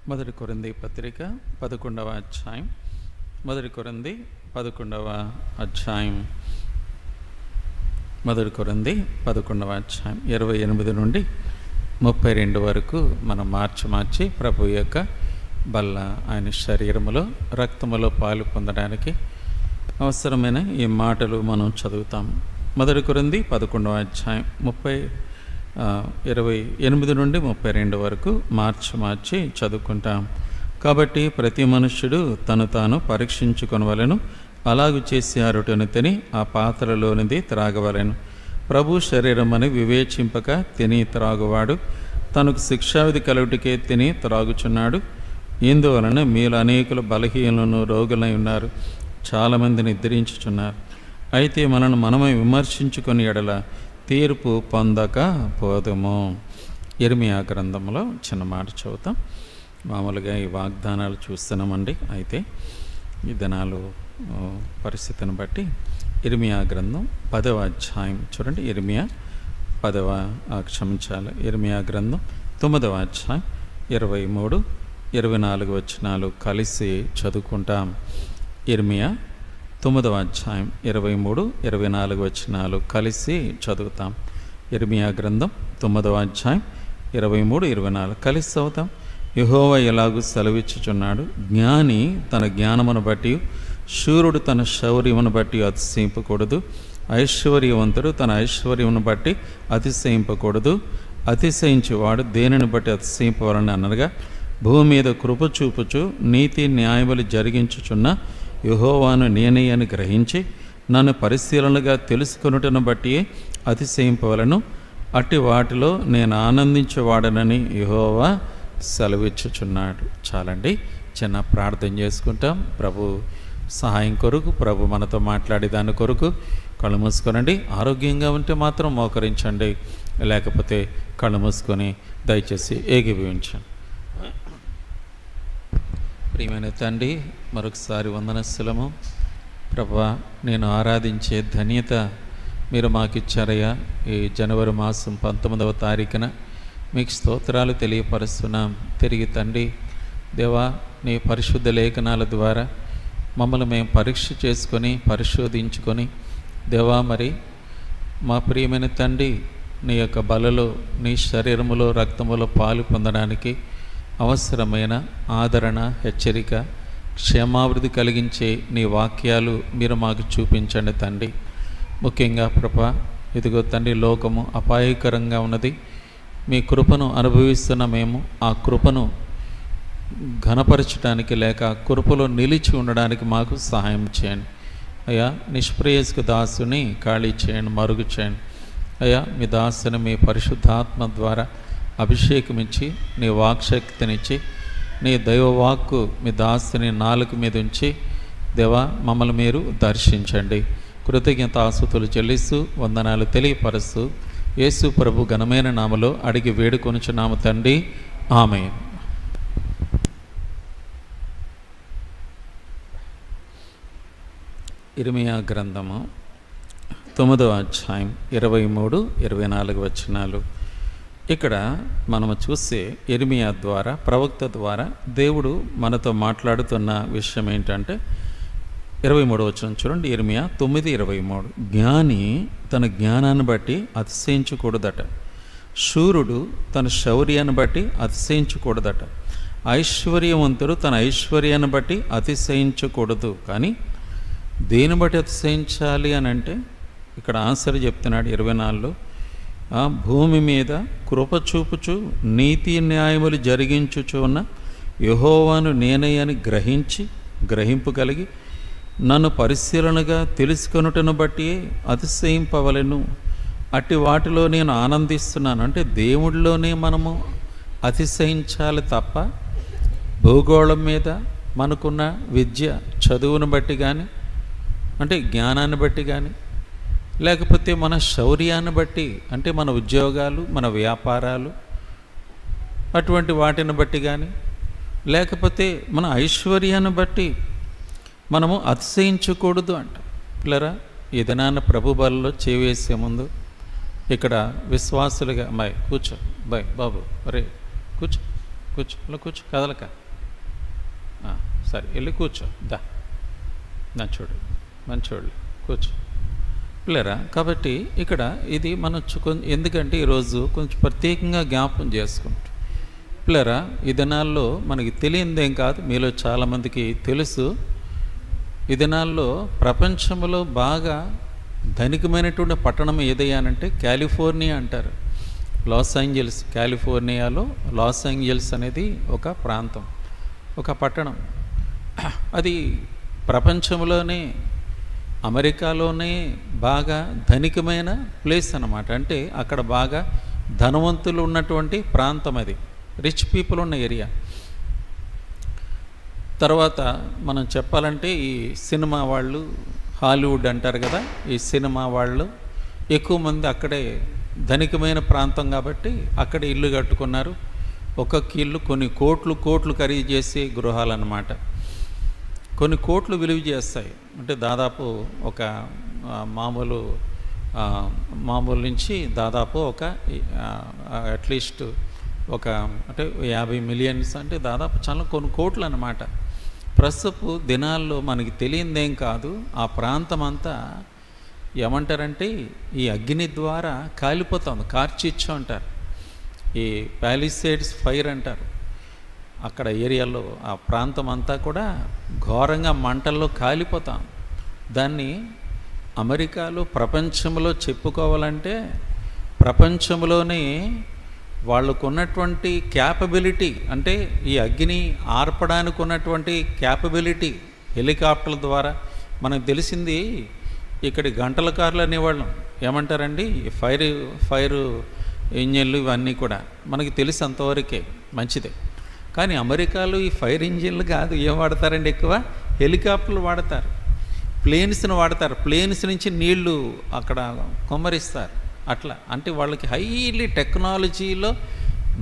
మొదటి కొరింథీ పత్రిక 11వ అధ్యాయం. మొదటి కొరింథీ 11వ అధ్యాయం. మొదటి కొరింథీ 11వ అధ్యాయం 28 నుండి 32 వరకు మనం మార్చి ప్రభు యొక్క బల్ల, ఆయన శరీరములో రక్తములో పాలు పొందడానికి అవసరమైన ఈ మాటలు మనం చదువుతాం. మొదటి కొరింథీ 11వ అధ్యాయం 28 నుండి 32 వరకు మార్చి చదువుకుంటాం. కాబట్టి ప్రతి మనుష్యుడు తను తాను పరీక్షించుకొనవలెను, అలాగు చేసి అరటను తిని ఆ పాత్రలోనిది త్రాగవలెను. ప్రభు శరీరమని వివేచింపక తిని త్రాగువాడు తనకు శిక్షావిధి కలుగుటికే తిని త్రాగుచున్నాడు. ఇందువలన మీలో అనేకులు బలహీనులను రోగులై ఉన్నారు, చాలామంది నిద్రించుచున్నారు. అయితే మనమే విమర్శించుకొని ఎడల తీర్పు పొందక పోదుము. ఇర్మియా గ్రంథంలో చిన్న మాట చదువుతాం. మామూలుగా ఈ వాగ్దానాలు చూస్తున్నామండి. అయితే ఈ దినాలు పరిస్థితిని బట్టి ఇర్మియా గ్రంథం 10వ అధ్యాయం చూడండి. ఇర్మియా గ్రంథం 9వ అధ్యాయం 23, 24 వచనాలు కలిసి చదువుకుంటాం. ఇర్మియా 9వ అధ్యాయం 23, 24 వచనాలు కలిసి చదువుతాం. ఇర్మియా గ్రంథం 9వ అధ్యాయం 23, 24 కలిసి చదువుతాం. యెహోవా ఎలాగూ సెలవిచ్చుచున్నాడు, జ్ఞాని తన జ్ఞానమును బట్టి, శూరుడు తన శౌర్యమును బట్టి అతిశయింపకూడదు, ఐశ్వర్యవంతుడు తన ఐశ్వర్యమును బట్టి అతిశయింపకూడదు. అతిశయించేవాడు దేనిని బట్టి అతిశయింపవాలని అనగా, భూమి మీద కృప చూపుచు నీతి న్యాయములు జరిగించుచున్న యెహోవాను నేనే అని గ్రహించి నన్ను పరిశీలనగా తెలుసుకొనుటను బట్టి అతిశయింపవలను. అట్టి వాటిలో నేను ఆనందించేవాడనని యెహోవా సెలవిచ్చుచున్నాడు. చాలండి, చిన్న ప్రార్థన చేసుకుంటాం. ప్రభు సహాయం కొరకు, ప్రభు మనతో మాట్లాడే దాని కొరకు కళ్ళు మూసుకోనండి. ఆరోగ్యంగా ఉంటే మాత్రం మోకరించండి, లేకపోతే కళ్ళు మూసుకొని దయచేసి ఏకీభవించండి. ప్రియమైన తండ్రి, మరొకసారి వందనస్తులము. ప్రభువా, నేను ఆరాధించే ధన్యత మీరు మాకు ఇచ్చారయ్యా. ఈ జనవరి మాసం 19వ తారీఖున మీకు స్తోత్రాలు తెలియపరుస్తున్నాం. తిరిగి తండ్రి దేవా, నీ పరిశుద్ధ లేఖనాల ద్వారా మమ్మల్ని మేము పరీక్ష చేసుకొని పరిశోధించుకొని దేవా, మరి మా ప్రియమైన తండ్రి నీ యొక్క బలలో, నీ శరీరములో రక్తములో పాలు పొందడానికి అవసరమైన ఆదరణ, హెచ్చరిక, క్షేమాభివృద్ధి కలిగించే నీ వాక్యాలు మీరు మాకు చూపించండి తండ్రి. ముఖ్యంగా ప్రభా, ఇదిగో తండ్రి, లోకము అపాయకరంగా ఉన్నది. మీ కృపను అనుభవిస్తున్న మేము ఆ కృపను ఘనపరచడానికి లేక కృపలో నిలిచి ఉండడానికి మాకు సహాయం చేయండి అయ్యా. నిష్ప్రేయస్కు దాసుని ఖాళీ చేయండి, మరుగు చేయండి అయ్యా. మీ దాసుని మీ పరిశుద్ధాత్మ ద్వారా అభిషేకమిచ్చి, నీ వాక్శక్తినిచ్చి, నీ దైవవాక్కు మీ దాసుని నాలుక మీద ఉంచి దేవా, మమ్మల్ని మీరు దర్శించండి. కృతజ్ఞతాస్తుతులు చెల్లిస్తూ వందనాలు తెలియపరుస్తూ యేసు ప్రభు ఘనమైన నామలో అడిగి వేడుకొనుచున్నాము తండ్రి, ఆమేన్. ఇర్మియా గ్రంథము 9వ అధ్యాయం 23, 24 వచనాలు. ఇక్కడ మనము చూస్తే ఇర్మియా ద్వారా, ప్రవక్త ద్వారా దేవుడు మనతో మాట్లాడుతున్న విషయం ఏంటంటే 23వ వచనం చూడండి. ఇర్మియా 9:23, జ్ఞాని తన జ్ఞానాన్ని బట్టి అతిశయించకూడదట, శూరుడు తన శౌర్యాన్ని బట్టి అతిశయించకూడదట, ఐశ్వర్యవంతుడు తన ఐశ్వర్యాన్ని బట్టి అతిశయించకూడదు. కానీ దేని బట్టి అతిశయించాలి అని అంటే ఇక్కడ ఆన్సర్ చెప్తున్నాడు 24లో, భూమి మీద కృప చూపుచు నీతి న్యాయములు జరిగించుచు ఉన్న యెహోవాను నేనే అని గ్రహింపు కలిగి నన్ను పరిశీలనగా తెలుసుకొనుటను బట్టి అతిశయింపవలెను. అట్టి వాటిలో నేను ఆనందిస్తున్నాను. అంటే దేవుడిలోనే మనము అతిశయించాలి తప్ప భూగోళం మీద మనకున్న విద్య, చదువును బట్టి కానీ, అంటే జ్ఞానాన్ని బట్టి కానీ, లేకపోతే మన శౌర్యాన్ని బట్టి, అంటే మన ఉద్యోగాలు, మన వ్యాపారాలు, అటువంటి వాటిని బట్టి కానీ, లేకపోతే మన ఐశ్వర్యాన్ని బట్టి మనము అతిశయించకూడదు అంట. పిల్లరా, ఈ దినాన్న ప్రభు బలలో చేవేసే ముందు ఇక్కడ విశ్వాసులుగా, అమ్మాయి కూర్చో, బాయ్ బాబు, అరే కూర్చో, కూర్చో, ఇలా కూర్చో, కదలక. సరే వెళ్ళి కూర్చో, చూడు మంచోళ్ళు, కూర్చో పిల్లరా. కాబట్టి ఇక్కడ ఇది మనం ఎందుకంటే ఈరోజు కొంచెం ప్రత్యేకంగా జ్ఞాపకం చేసుకుంటాం పిల్లరా. ఈ దినాల్లో మనకి తెలియనిదేం కాదు, మీలో చాలామందికి తెలుసు. ఈ దినాల్లో ప్రపంచంలో బాగా ధనికమైనటువంటి పట్టణం ఏదయ్యానంటే కాలిఫోర్నియా అంటారు. లాస్ ఏంజల్స్, కాలిఫోర్నియాలో లాస్ ఏంజల్స్ అనేది ఒక ప్రాంతం, ఒక పట్టణం. అది ప్రపంచంలోనే, అమెరికాలోనే బాగా ధనికమైన ప్లేస్ అన్నమాట. అంటే అక్కడ బాగా ధనవంతులు ఉన్నటువంటి ప్రాంతం, అది రిచ్ పీపుల్ ఉన్న ఏరియా. తర్వాత మనం చెప్పాలంటే ఈ సినిమా వాళ్ళు, హాలీవుడ్ అంటారు కదా, ఈ సినిమా వాళ్ళు ఎక్కువ మంది అక్కడే, ధనికమైన ప్రాంతం కాబట్టి అక్కడే ఇల్లు కట్టుకున్నారు. ఒక్కొక్క ఇల్లు కొన్ని కోట్లు ఖరీదు చేసే గృహాలు అన్నమాట. కొన్ని కోట్లు విలువ చేస్తాయి. అంటే దాదాపు ఒక మామూలు నుంచి దాదాపు ఒక అట్లీస్ట్ ఒక అంటే 50 మిలియన్స్, అంటే దాదాపు చాలా కొన్ని కోట్లు అన్నమాట. ప్రస్తుతపు దినాల్లో మనకి తెలియనిదేం కాదు, ఆ ప్రాంతం అంతా ఏమంటారంటే ఈ అగ్ని ద్వారా కాలిపోతుంది, కార్చిచ్చు అంటారు, ఈ ప్యాలిసేడ్స్ ఫైర్ అంటారు. అక్కడ ఏరియాలో ఆ ప్రాంతం అంతా కూడా ఘోరంగా మంటల్లో కాలిపోతాం. దాన్ని అమెరికాలో, ప్రపంచంలో చెప్పుకోవాలంటే ప్రపంచంలోనే వాళ్ళకు ఉన్నటువంటి క్యాపబిలిటీ, అంటే ఈ అగ్ని ఆర్పడానికి ఉన్నటువంటి క్యాపబిలిటీ హెలికాప్టర్ల ద్వారా మనకు తెలిసింది. ఇక్కడ గంటల కార్లు అనేవాళ్ళం, ఏమంటారండి ఫైర్ ఇంజిన్లు, ఇవన్నీ కూడా మనకి తెలిసి అంతవరకే, మంచిదే. కానీ అమెరికాలో ఈ ఫైర్ ఇంజిన్లు కాదు, ఏం వాడతారండి, ఎక్కువ హెలికాప్టర్లు వాడతారు, ప్లేన్స్ని వాడతారు. ప్లేన్స్ నుంచి నీళ్లు అక్కడ కుమ్మరిస్తారు. అట్లా అంటే వాళ్ళకి హైలీ టెక్నాలజీలో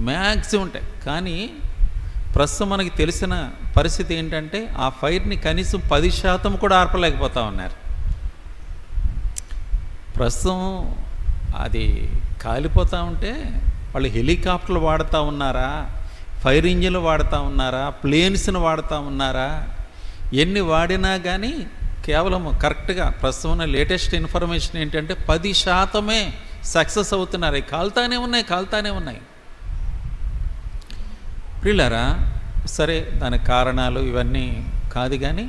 మ్యాక్సిమం ఉంటాయి. కానీ ప్రస్తుతం మనకి తెలిసిన పరిస్థితి ఏంటంటే ఆ ఫైర్ని కనీసం 10% కూడా ఆర్పలేకపోతా ఉన్నారు. ప్రస్తుతం అది కాలిపోతూ ఉంటే వాళ్ళు హెలికాప్టర్లు వాడుతూ ఉన్నారా, ఫైర్ ఇంజిన్లు వాడుతూ ఉన్నారా, ప్లేన్స్ని వాడుతూ ఉన్నారా, ఎన్ని వాడినా కానీ కేవలం కరెక్ట్గా ప్రస్తుతం లేటెస్ట్ ఇన్ఫర్మేషన్ ఏంటంటే 10% సక్సెస్ అవుతున్నారు. కాలుతానే ఉన్నాయి. ప్రియులారా, సరే దానికి కారణాలు ఇవన్నీ కాదు, కానీ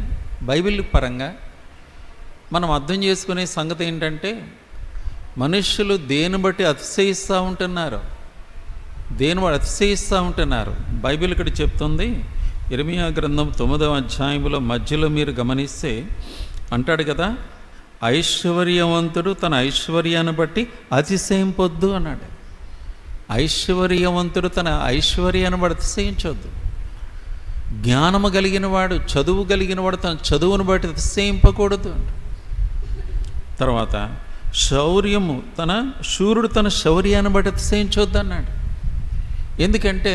బైబిల్ పరంగా మనం అర్థం చేసుకునే సంగతి ఏంటంటే మనుష్యులు దేని బట్టి అతిశయిస్తూ ఉంటున్నారు. బైబిల్ ఇక్కడ చెప్తుంది, ఇర్మియా గ్రంథం 9వ అధ్యాయంలో మధ్యలో మీరు గమనిస్తే అంటాడు కదా, ఐశ్వర్యవంతుడు తన ఐశ్వర్యాన్ని బట్టి అతిశయింపొద్దు అన్నాడు. ఐశ్వర్యవంతుడు తన ఐశ్వర్యాన్ని బట్టి అతిశయించొద్దు. జ్ఞానము కలిగిన వాడు, చదువు కలిగిన వాడు తన చదువును బట్టి అతిశయింపకూడదు. తర్వాత శూరుడు తన శౌర్యాన్ని బట్టి అతిశయించొద్దు అన్నాడు. ఎందుకంటే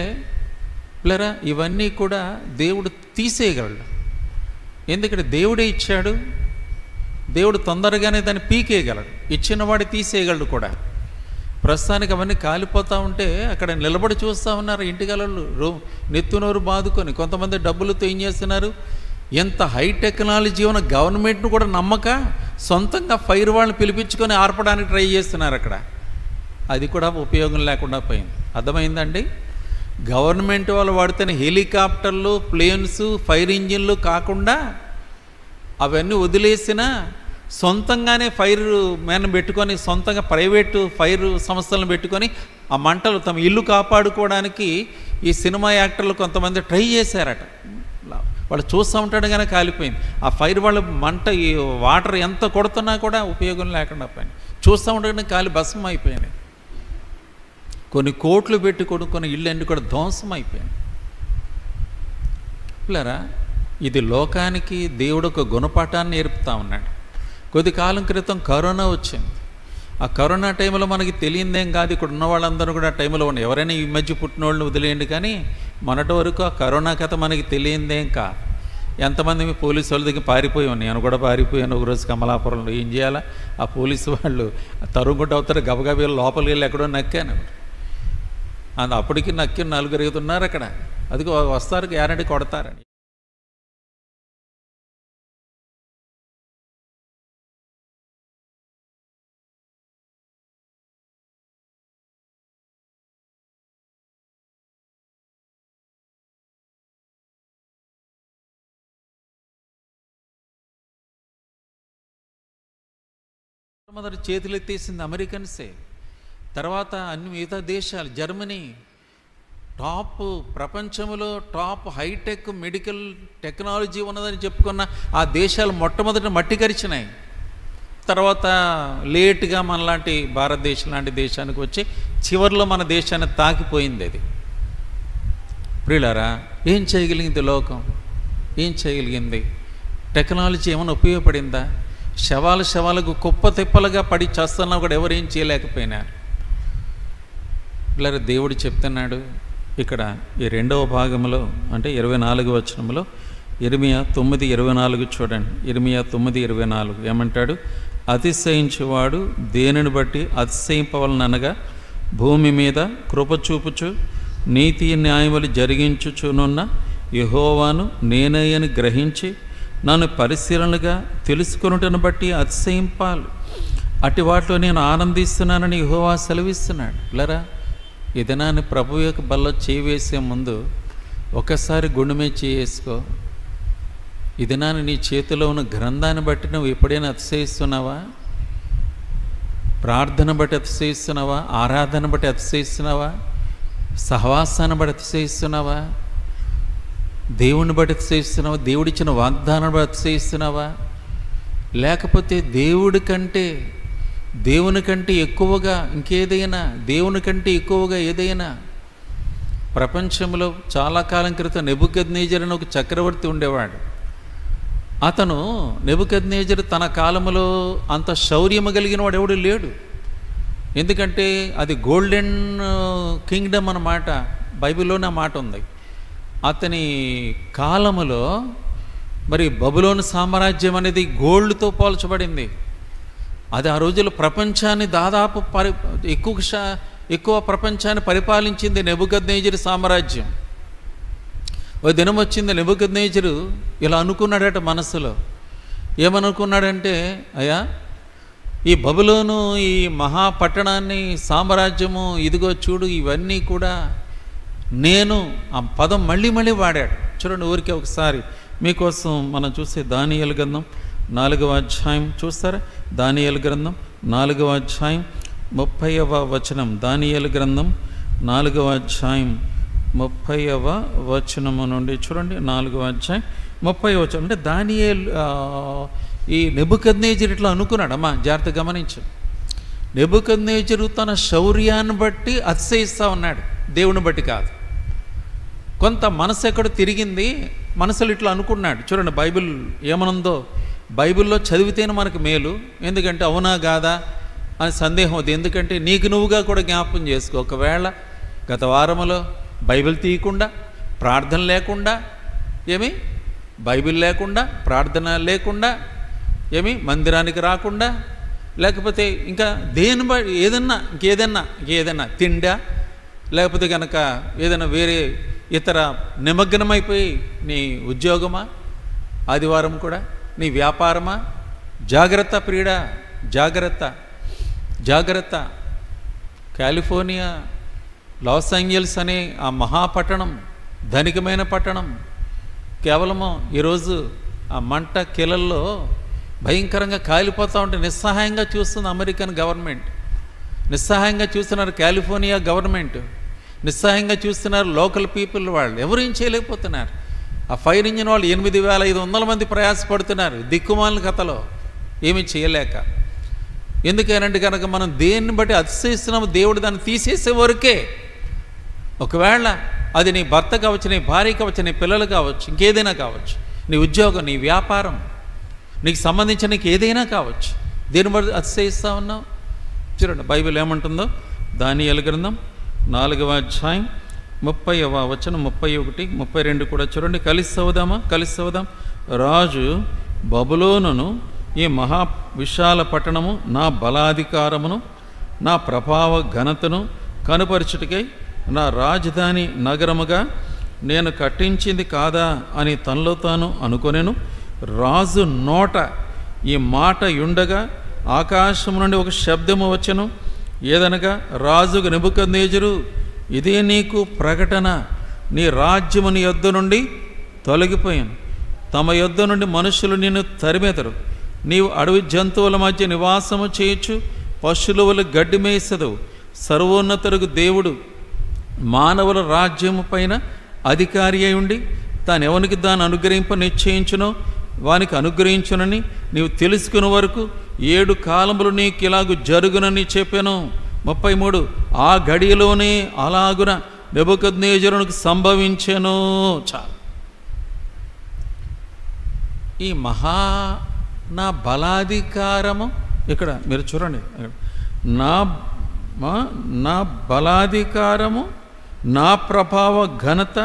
పిల్లరా, ఇవన్నీ కూడా దేవుడు తీసేయగలడు. ఎందుకంటే దేవుడే ఇచ్చాడు, దేవుడు తొందరగానే దాన్ని పీకేయగలడు, ఇచ్చినవాడు తీసేయగలడు కూడా. ప్రస్తుతానికి అవన్నీ కాలిపోతూ ఉంటే అక్కడ నిలబడి చూస్తూ ఉన్నారు ఇంటిగలళ్ళు నెత్తునోరు బాదుకొని. కొంతమంది డబ్బులతో ఏం చేస్తున్నారు, ఎంత హై టెక్నాలజీ ఉన్న గవర్నమెంట్ను కూడా నమ్మక సొంతంగా ఫైర్ వాళ్ళని పిలిపించుకొని ఆర్పడానికి ట్రై చేస్తున్నారు అక్కడ. అది కూడా ఉపయోగం లేకుండా పోయింది. అర్థమైందండి? గవర్నమెంట్ వాళ్ళు వాడుతున్న హెలికాప్టర్లు, ప్లేన్స్, ఫైర్ ఇంజిన్లు కాకుండా అవన్నీ వదిలేసిన సొంతంగానే ఫైర్ మ్యాన్ పెట్టుకొని, సొంతంగా ప్రైవేటు ఫైర్ సంస్థలను పెట్టుకొని ఆ మంటలు తమ ఇల్లు కాపాడుకోవడానికి ఈ సినిమా యాక్టర్లు కొంతమంది ట్రై చేశారట. వాళ్ళు చూస్తూ ఉంటాడు కానీ కాలిపోయింది. ఆ ఫైర్ వాళ్ళ మంట, ఈ వాటర్ ఎంత కొడుతున్నా కూడా ఉపయోగం లేకుండా పోయింది. చూస్తూ ఉంటాడు కాలి భస్మం అయిపోయింది. కొన్ని కోట్లు పెట్టి కొనుక్కున్న ఇళ్ళు అన్నీ కూడా ధ్వంసం అయిపోయాయి. పిల్లరా, ఇది లోకానికి దేవుడు ఒక గుణపాఠాన్ని నేర్పుతా ఉన్నాడు. కొద్ది కాలం క్రితం కరోనా వచ్చింది. ఆ కరోనా టైంలో మనకి తెలియదేం కాదు, ఇక్కడ ఉన్న వాళ్ళందరూ కూడా ఆ టైంలో ఉన్నాయి. ఎవరైనా ఈ మధ్య పుట్టిన వాళ్ళని వదిలేయండి, కానీ మొన్నటి వరకు ఆ కరోనా కథ మనకి తెలియదేం కాదు. ఎంతమంది పోలీసు వాళ్ళ దగ్గర పారిపోయాను, నేను కూడా పారిపోయాను ఒకరోజు కమలాపురంలో. ఏం చేయాలా, ఆ పోలీసు వాళ్ళు తరుగుంట అవుతారు, గబగబా లోపలికి వెళ్ళి ఎక్కడో నక్కాను. అప్పటికి నక్కి 4 ఉన్నారు అక్కడ. అది వస్తారు, గ్యారంటీ కొడతారని. మొదటి చేతులు ఎత్తేసింది అమెరికన్సే. తర్వాత అన్ని మిగతా దేశాలు, జర్మనీ టాప్, ప్రపంచంలో టాప్ హైటెక్ మెడికల్ టెక్నాలజీ ఉన్నదని చెప్పుకున్న ఆ దేశాలు మొట్టమొదటి మట్టి కరిచినాయి. తర్వాత లేటుగా మనలాంటి భారతదేశం లాంటి దేశానికి వచ్చి చివరిలో మన దేశాన్ని తాకిపోయింది. అది ప్రియులారా, ఏం చేయగలిగింది లోకం? ఏం చేయగలిగింది? టెక్నాలజీ ఏమైనా ఉపయోగపడిందా? శవాలకు కుప్ప తిప్పలుగా పడి చేస్తున్నా కూడా ఎవరు ఏం చేయలేకపోయినారు. ఇలా దేవుడు చెప్తున్నాడు ఇక్కడ ఈ 2వ భాగంలో, అంటే 24వ వచనంలో, ఇర్మియా 9:24 చూడండి. ఇర్మియా 9:24 ఏమంటాడు? అతిశయించువాడు దేనిని బట్టి అతిశయింపవలననగా భూమి మీద కృప చూపుచు నీతి న్యాయములు జరిగించుచునున్న యెహోవాను నేనే అని గ్రహించి నన్ను పరిశీలనగా తెలుసుకొనుటను బట్టి అతిశయింపాలి. అటు వాటిలో నేను ఆనందిస్తున్నానని యెహోవా సెలవిస్తున్నాడు. లరా, ఈ దినాన్ని ప్రభు యొక్క బల్ల చేవేసే ముందు ఒకసారి గుండె మీద చేసుకో. ఈ దినాన్ని నీ చేతిలో ఉన్న గ్రంథాన్ని బట్టి నువ్వు ఎప్పుడైనా అతిశయిస్తున్నావా? ప్రార్థన బట్టి అతిశయిస్తున్నావా? ఆరాధన బట్టి అతిశయిస్తున్నావా? సహవాసాన్ని బట్టి అతిశయిస్తున్నావా? దేవుని బట్టి అతిశయిస్తున్నావా? దేవుడిచ్చిన వాగ్దానం బట్టి అతిశయిస్తున్నావా? లేకపోతే దేవుని కంటే ఎక్కువగా ఇంకేదైనా, దేవుని కంటే ఎక్కువగా ఏదైనా? ప్రపంచంలో చాలా కాలం క్రితం నెబుకద్నెజరు అని ఒక చక్రవర్తి ఉండేవాడు. అతను నెబుకద్నెజరు తన కాలంలో అంత శౌర్యము కలిగిన వాడు ఎవడు లేడు. ఎందుకంటే అది గోల్డెన్ కింగ్డమ్ అన్నమాట. బైబిల్లోనే మాట ఉంది. అతని కాలములో మరి బబులోను సామ్రాజ్యం అనేది గోల్డ్తో పోల్చబడింది. అది ఆ రోజుల్లో ప్రపంచాన్ని దాదాపు ఎక్కువ ప్రపంచాన్ని పరిపాలించింది నెబుకద్నెజరు సామ్రాజ్యం. ఓ దినం వచ్చింది, నెబుకద్నెజరు ఇలా అనుకున్నాడట మనసులో. ఏమనుకున్నాడంటే, అయ్యా, ఈ బబులోను, ఈ మహాపట్టణాన్ని, సామ్రాజ్యము, ఇదిగో చూడు, ఇవన్నీ కూడా నేను, ఆ పదం మళ్ళీ వాడాడు. చూడండి, ఊరికే ఒకసారి మీకోసం మనం చూసే దానియేలు గ్రంథం 4వ అధ్యాయం చూస్తారా? దానియేలు గ్రంథం 4వ అధ్యాయం 30వ వచనం. దానియేలు గ్రంథం 4వ అధ్యాయం 30వ వచనము నుండి చూడండి. 4వ అధ్యాయం 30వ వచనం. అంటే దానియేలు ఈ నెబుకద్నెజరు ఇట్లా అనుకున్నాడు. అమ్మా జాగ్రత్త గమనించు. నెబుకద్నెజరు తన శౌర్యాన్ని బట్టి అతిశయిస్తూ ఉన్నాడు, దేవుని బట్టి కాదు. కొంత మనసు ఎక్కడ తిరిగింది, మనసులో ఇట్లా అనుకున్నాడు. చూడండి బైబిల్ ఏమనుందో, బైబిల్లో చదివితేనే మనకు మేలు. ఎందుకంటే అవునా కాదా అని సందేహం అవుతుంది. ఎందుకంటే నీకు నువ్వుగా కూడా జ్ఞాపకం చేసుకో. ఒకవేళ గత వారములో బైబిల్ తీయకుండా, ప్రార్థన లేకుండా, బైబిల్ లేకుండా, ప్రార్థన లేకుండా, మందిరానికి రాకుండా, లేకపోతే ఇంకా దేని ఇంకేదన్నా తిండా, లేకపోతే కనుక ఏదైనా వేరే ఇతర నిమగ్నమైపోయి నీ ఉద్యోగమా, ఆదివారం కూడా నీ వ్యాపారమా? జాగ్రత్త ప్రియుడా, జాగ్రత్త. కాలిఫోర్నియా, లాస్ ఏంజల్స్ అనే ఆ మహాపట్టణం, ధనికమైన పట్టణం, కేవలము ఈరోజు ఆ మంట కిలల్లో భయంకరంగా కాలిపోతూ ఉంటే నిస్సహాయంగా చూస్తుంది అమెరికన్ గవర్నమెంట్, నిస్సహాయంగా చూస్తున్నారు కాలిఫోర్నియా గవర్నమెంట్, నిస్సహాయంగా చూస్తున్నారు లోకల్ పీపుల్. వాళ్ళు ఎవరు ఏం చేయలేకపోతున్నారు. ఆ ఫైర్ ఇంజిన్ వాళ్ళు 8,500 మంది ప్రయాసపడుతున్నారు దిక్కుమాలిన కథలో, ఏమీ చేయలేక. ఎందుకనంటే కనుక మనం దేన్ని బట్టి అతిశయిస్తున్నాము, దేవుడు దాన్ని తీసేసే వరకే. ఒకవేళ అది నీ భర్త కావచ్చు, నీ భార్య కావచ్చు, నీ పిల్లలు కావచ్చు, ఇంకేదైనా కావచ్చు, నీ ఉద్యోగం, నీ వ్యాపారం, నీకు సంబంధించిన నీకు ఏదైనా కావచ్చు, దేని బట్టి అతిశయిస్తూ ఉన్నావు? చూడండి బైబిల్ ఏమంటుందో. దానియేలు గ్రంథం 4వ అధ్యాయం 30వ వచనం, 31, 32 కూడా చూడండి. కలిసి చదువుదాం. రాజు బబులోనును, ఈ మహా విశాల పట్టణము, నా బలాధికారమును, నా ప్రభావ ఘనతను కనుపరచుటకై నా రాజధాని నగరముగా నేను కట్టించింది కాదా అని తనలో తాను అనుకొనెను. రాజు నోట ఈ మాట యుండగా ఆకాశం నుండి ఒక శబ్దము వచ్చెను. ఏదనగా, రాజుకు నెబుకద్నెజరు, ఇదే నీకు ప్రకటన, నీ రాజ్యము నీ యొద్ద నుండి తొలగిపోయాను. తమ యొద్ద నుండి మనుషులు నిన్ను తరిమెదరు. నీవు అడవి జంతువుల మధ్య నివాసము చేయొచ్చు, పశువుల వలె గడ్డి మేసెదవు. సర్వోన్నతులకు దేవుడు మానవుల రాజ్యము పైన అధికారి అయి ఉండి తాను ఎవనికి దాన్ని అనుగ్రహింప నిశ్చయించునో వానికి అనుగ్రహించునని నీవు తెలుసుకునే వరకు 7 కాలములు నీకు ఇలాగూ జరుగునని చెప్పాను. 33 ఆ గడియలోనే అలాగున నెబుకద్నెజరునికి సంభవించెను. చాలు. ఈ నా బలాధికారము ఇక్కడ మీరు చూడండి, నా బలాధికారము, నా ప్రభావ ఘనత,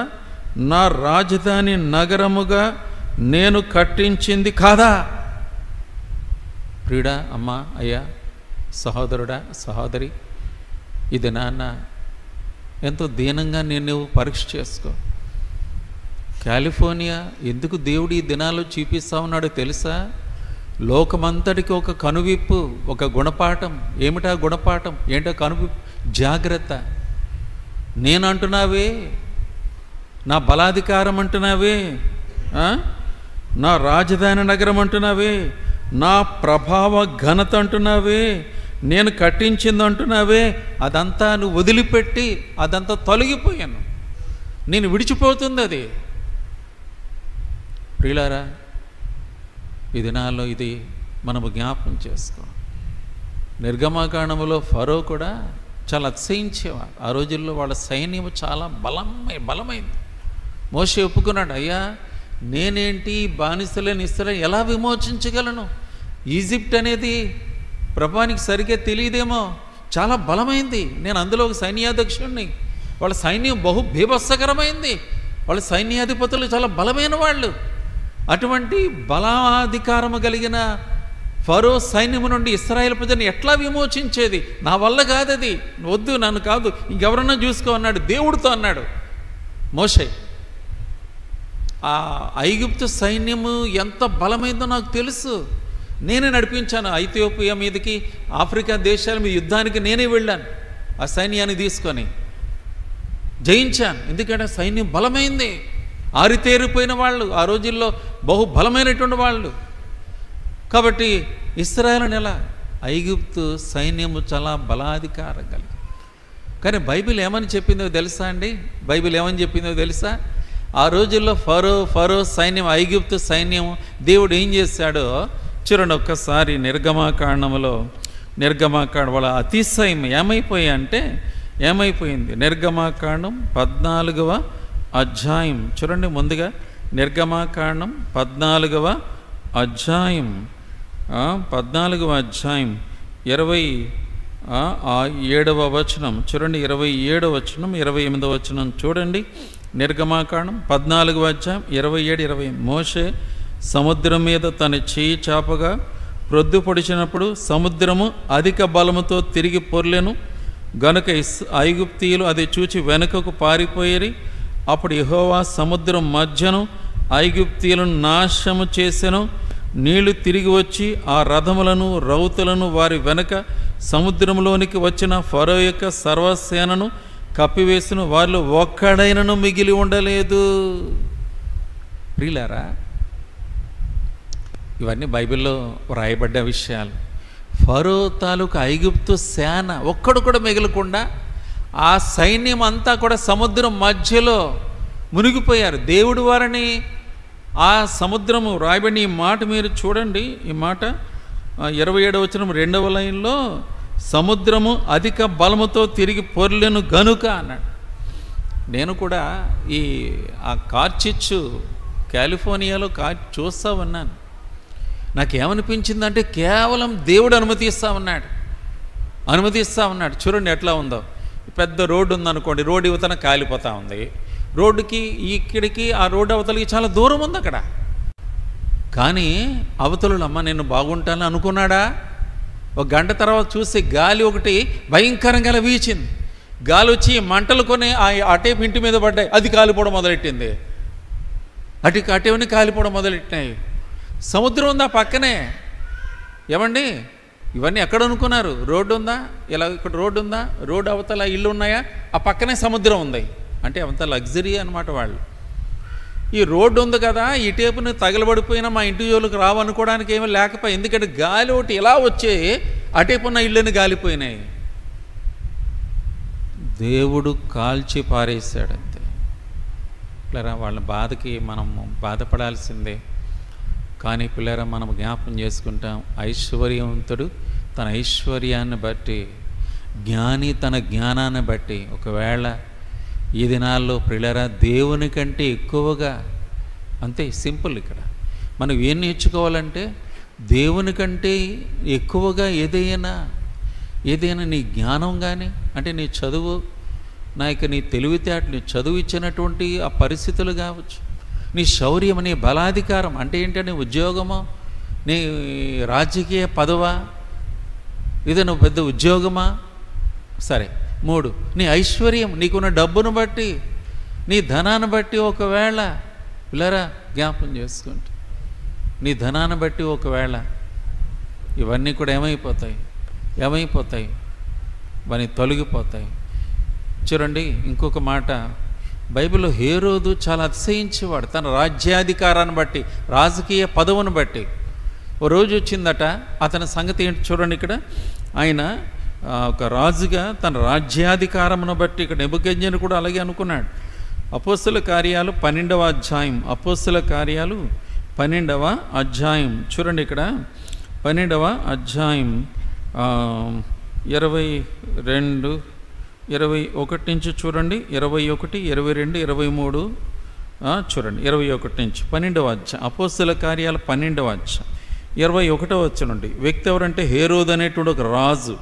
నా రాజధాని నగరముగా నేను కట్టించింది కాదా? ప్రియుడా, అమ్మ, అయ్యా, సహోదరుడా, సహోదరి, ఇది నాన్న ఎంతో దీనంగా నేను పరీక్ష చేసుకో. కాలిఫోర్నియా ఎందుకు దేవుడు ఈ దినాల్లో చూపిస్తా ఉన్నాడో తెలుసా? లోకమంతటికి ఒక కనువిప్పు, ఒక గుణపాఠం. ఏమిటా గుణపాఠం? ఏంటో కనువిప్పు? జాగ్రత్త. నేను అంటున్నావే, నా బలాధికారం అంటున్నావే, నా రాజధాని నగరం అంటున్నావే, నా ప్రభావ ఘనత అంటున్నావే, నేను కట్టించింది అంటున్నావే, అదంతా నువ్వు వదిలిపెట్టి అదంతా తొలగిపోయాను. నేను విడిచిపోతుంది అది. ప్రియులారా, ఈ దినాల్లో ఇది మనము జ్ఞాపకం చేసుకో. నిర్గమకాండములో ఫరో కూడా చాలా అతిశయించేవాడు. ఆ రోజుల్లో వాళ్ళ సైన్యం చాలా బలమైంది. మోషే ఒప్పుకున్నాడు, అయ్యా నేనేంటి బానిసలేని ఇశ్రాయేలు ఎలా విమోచించగలను? ఈజిప్ట్ అనేది ప్రపంచానికి సరిగ్గా తెలియదేమో, చాలా బలమైంది. నేను అందులో ఒక సైన్యాధ్యక్షుడిని. వాళ్ళ సైన్యం బహు బీభత్సకరమైంది. వాళ్ళ సైన్యాధిపతులు చాలా బలమైన వాళ్ళు. అటువంటి బలాధికారము కలిగిన ఫరో సైన్యము నుండి ఇశ్రాయేలు ప్రజలను ఎట్లా విమోచించేది? నా వల్ల కాదది, వద్దు, నన్ను కాదు, ఇంకెవరన్నా చూసుకో అన్నాడు. దేవుడితో అన్నాడు మోషే. ఆ ఐగుప్తు సైన్యము ఎంత బలమైందో నాకు తెలుసు. నేనే నడిపించాను. ఐథియోపియా మీదకి, ఆఫ్రికా దేశాల మీద యుద్ధానికి నేనే వెళ్ళాను. ఆ సైన్యాన్ని తీసుకొని జయించాను. ఎందుకంటే సైన్యం బలమైంది. ఆరితేరిపోయిన వాళ్ళు, ఆ రోజుల్లో బహు బలమైనటువంటి వాళ్ళు. కాబట్టి ఇశ్రాయేలు నెల ఐగుప్తు సైన్యము చాలా బలాధికారం కలిగి. కానీ బైబిల్ ఏమని చెప్పిందో తెలుసా అండి? బైబిల్ ఏమని చెప్పిందో తెలుసా? ఆ రోజుల్లో ఫరో సైన్యం, ఐగుప్తు సైన్యం, దేవుడు ఏం చేశాడో చూడండి ఒక్కసారి. నిర్గమకాండములో వాళ్ళ అతిశయం ఏమైపోయింది? నిర్గమకాండం 14వ అధ్యాయం చూడండి. ముందుగా నిర్గమకాండం 14వ అధ్యాయం 27వ వచనం చూడండి. 27వ వచనం, 28వ వచనం చూడండి. నిర్గమకాండం 14వ అధ్యాయం 27, 28. మోషే సముద్రం మీద తన చేయి చాపగా ప్రొద్దు పొడిచినప్పుడు సముద్రము అధిక బలముతో తిరిగి పొర్లెను. గనుక ఐగుప్తీయులు అది చూచి వెనుకకు పారిపోయేరి. అప్పుడు యెహోవా సముద్రం మధ్యను ఐగుప్తీయులను నాశనము చేసెను. నీళ్లు తిరిగి వచ్చి ఆ రథములను రౌతులను వారి వెనక సముద్రంలోనికి వచ్చిన ఫరో యొక్క సర్వసేనను కప్పివేసిన. వారిలో ఒక్కడైనను మిగిలి ఉండలేదు. ప్రియులారా, ఇవన్నీ బైబిల్లో రాయబడ్డ విషయాలు. ఫరో తాలూకు ఐగుప్తు సేన ఒక్కడు కూడా మిగలకుండా ఆ సైన్యం అంతా కూడా సముద్రం మధ్యలో మునిగిపోయారు. దేవుడు వారిని ఆ సముద్రము రాయబడిన ఈ మాట మీరు చూడండి. ఈ మాట 27వ వచనం 2వ లైన్లో, సముద్రము అధిక బలముతో తిరిగి పొర్లెను గనుక అన్నాడు. నేను కూడా ఆ కార్చిచ్చు కాలిఫోర్నియాలో చూస్తూ ఉన్నాను. నాకేమనిపించిందంటే కేవలం దేవుడు అనుమతిస్తూ ఉన్నాడు. చూడండి ఎట్లా ఉందో. పెద్ద రోడ్డు ఉందనుకోండి, రోడ్డు యువతన కాలిపోతూ ఉంది. రోడ్డుకి ఇక్కడికి ఆ రోడ్డు అవతలకి చాలా దూరం ఉంది అక్కడ. కానీ అవతలు అమ్మ నేను బాగుంటానని అనుకున్నాడా? ఒక గంట తర్వాత చూస్తే గాలి ఒకటి భయంకరంగా వీచింది. గాలి వచ్చి మంటలు కొని ఆ టేపు ఇంటి మీద పడ్డాయి, అది కాలిపోవడం మొదలెట్టింది. అటేవన్నీ కాలిపోవడం మొదలెట్టినాయి. సముద్రం ఉందా పక్కనే. ఏమండి ఇవన్నీ ఎక్కడ అనుకున్నారు? రోడ్డు ఉందా? ఇలా ఇక్కడ రోడ్డు ఉందా? రోడ్డు అవతల ఇల్లు ఉన్నాయా? ఆ పక్కనే సముద్రం ఉంది. అంటే అంత లగ్జరీ అనమాట వాళ్ళు. ఈ రోడ్డు ఉంది కదా, ఈ టేపుని తగలబడిపోయినా మా ఇంటి జోలికి రావనుకోవడానికి ఏమీ లేకపోయి, ఎందుకంటే గాలి ఒకటి ఇలా వచ్చి అటేపు ఉన్న ఇళ్ళని గాలిపోయినాయి. దేవుడు కాల్చి పారేశాడంతే. పిల్లరా వాళ్ళ బాధకి మనం బాధపడాల్సిందే. కానీ పిల్లరా మనం జ్ఞాపం చేసుకుంటాం, ఐశ్వర్యవంతుడు తన ఐశ్వర్యాన్ని బట్టి, జ్ఞాని తన జ్ఞానాన్ని బట్టి, ఒకవేళ ఈ దినాల్లో పిల్లరా దేవుని కంటే ఎక్కువగా, అంతే సింపుల్. ఇక్కడ మనం ఏం నేర్చుకోవాలంటే దేవుని కంటే ఎక్కువగా ఏదైనా నీ జ్ఞానం కానీ, అంటే నీ చదువు, నీ తెలివితేటలు, నీ చదువు ఇచ్చినటువంటి ఆ పరిస్థితులు కావచ్చు, నీ శౌర్యం, నీ బలాధికారం, అంటే ఏంటంటే ఉద్యోగమో, నీ రాజకీయ పదవా, ఏదైనా పెద్ద ఉద్యోగమా, సరే. 3 నీ ఐశ్వర్యం, నీకున్న డబ్బును బట్టి, నీ ధనాన్ని బట్టి, ఒకవేళ పిల్లరా జ్ఞాపం చేసుకుంటూ నీ ధనాన్ని బట్టి ఒకవేళ ఇవన్నీ కూడా ఏమైపోతాయి? ఇవన్నీ తొలగిపోతాయి. చూడండి ఇంకొక మాట, బైబిల్లో హేరోదు చాలా అతిశయించేవాడు తన రాజ్యాధికారాన్ని బట్టి, రాజకీయ పదవును బట్టి. ఓ రోజు వచ్చిందట, అతని సంగతి ఏంటి చూడండి. ఇక్కడ ఆయన ఒక రాజుగా తన రాజ్యాధికారమును బట్టి, ఇక్కడ నెబుకద్నెజరు కూడా అలాగే అనుకున్నాడు. అపోస్తల కార్యాలు 12వ అధ్యాయం, అపోస్తల కార్యాలు 12వ అధ్యాయం చూడండి. ఇక్కడ 12వ అధ్యాయం 22, 21 నుంచి చూడండి. 21, 22, 23 చూడండి. 21 నుంచి 12వ అధ్యాయం, అపోస్తల కార్యాలు 12వ అధ్యాయం 21వ వచనం. వ్యక్తి ఎవరంటే హేరోదు అనేటువంటి ఒక రాజు.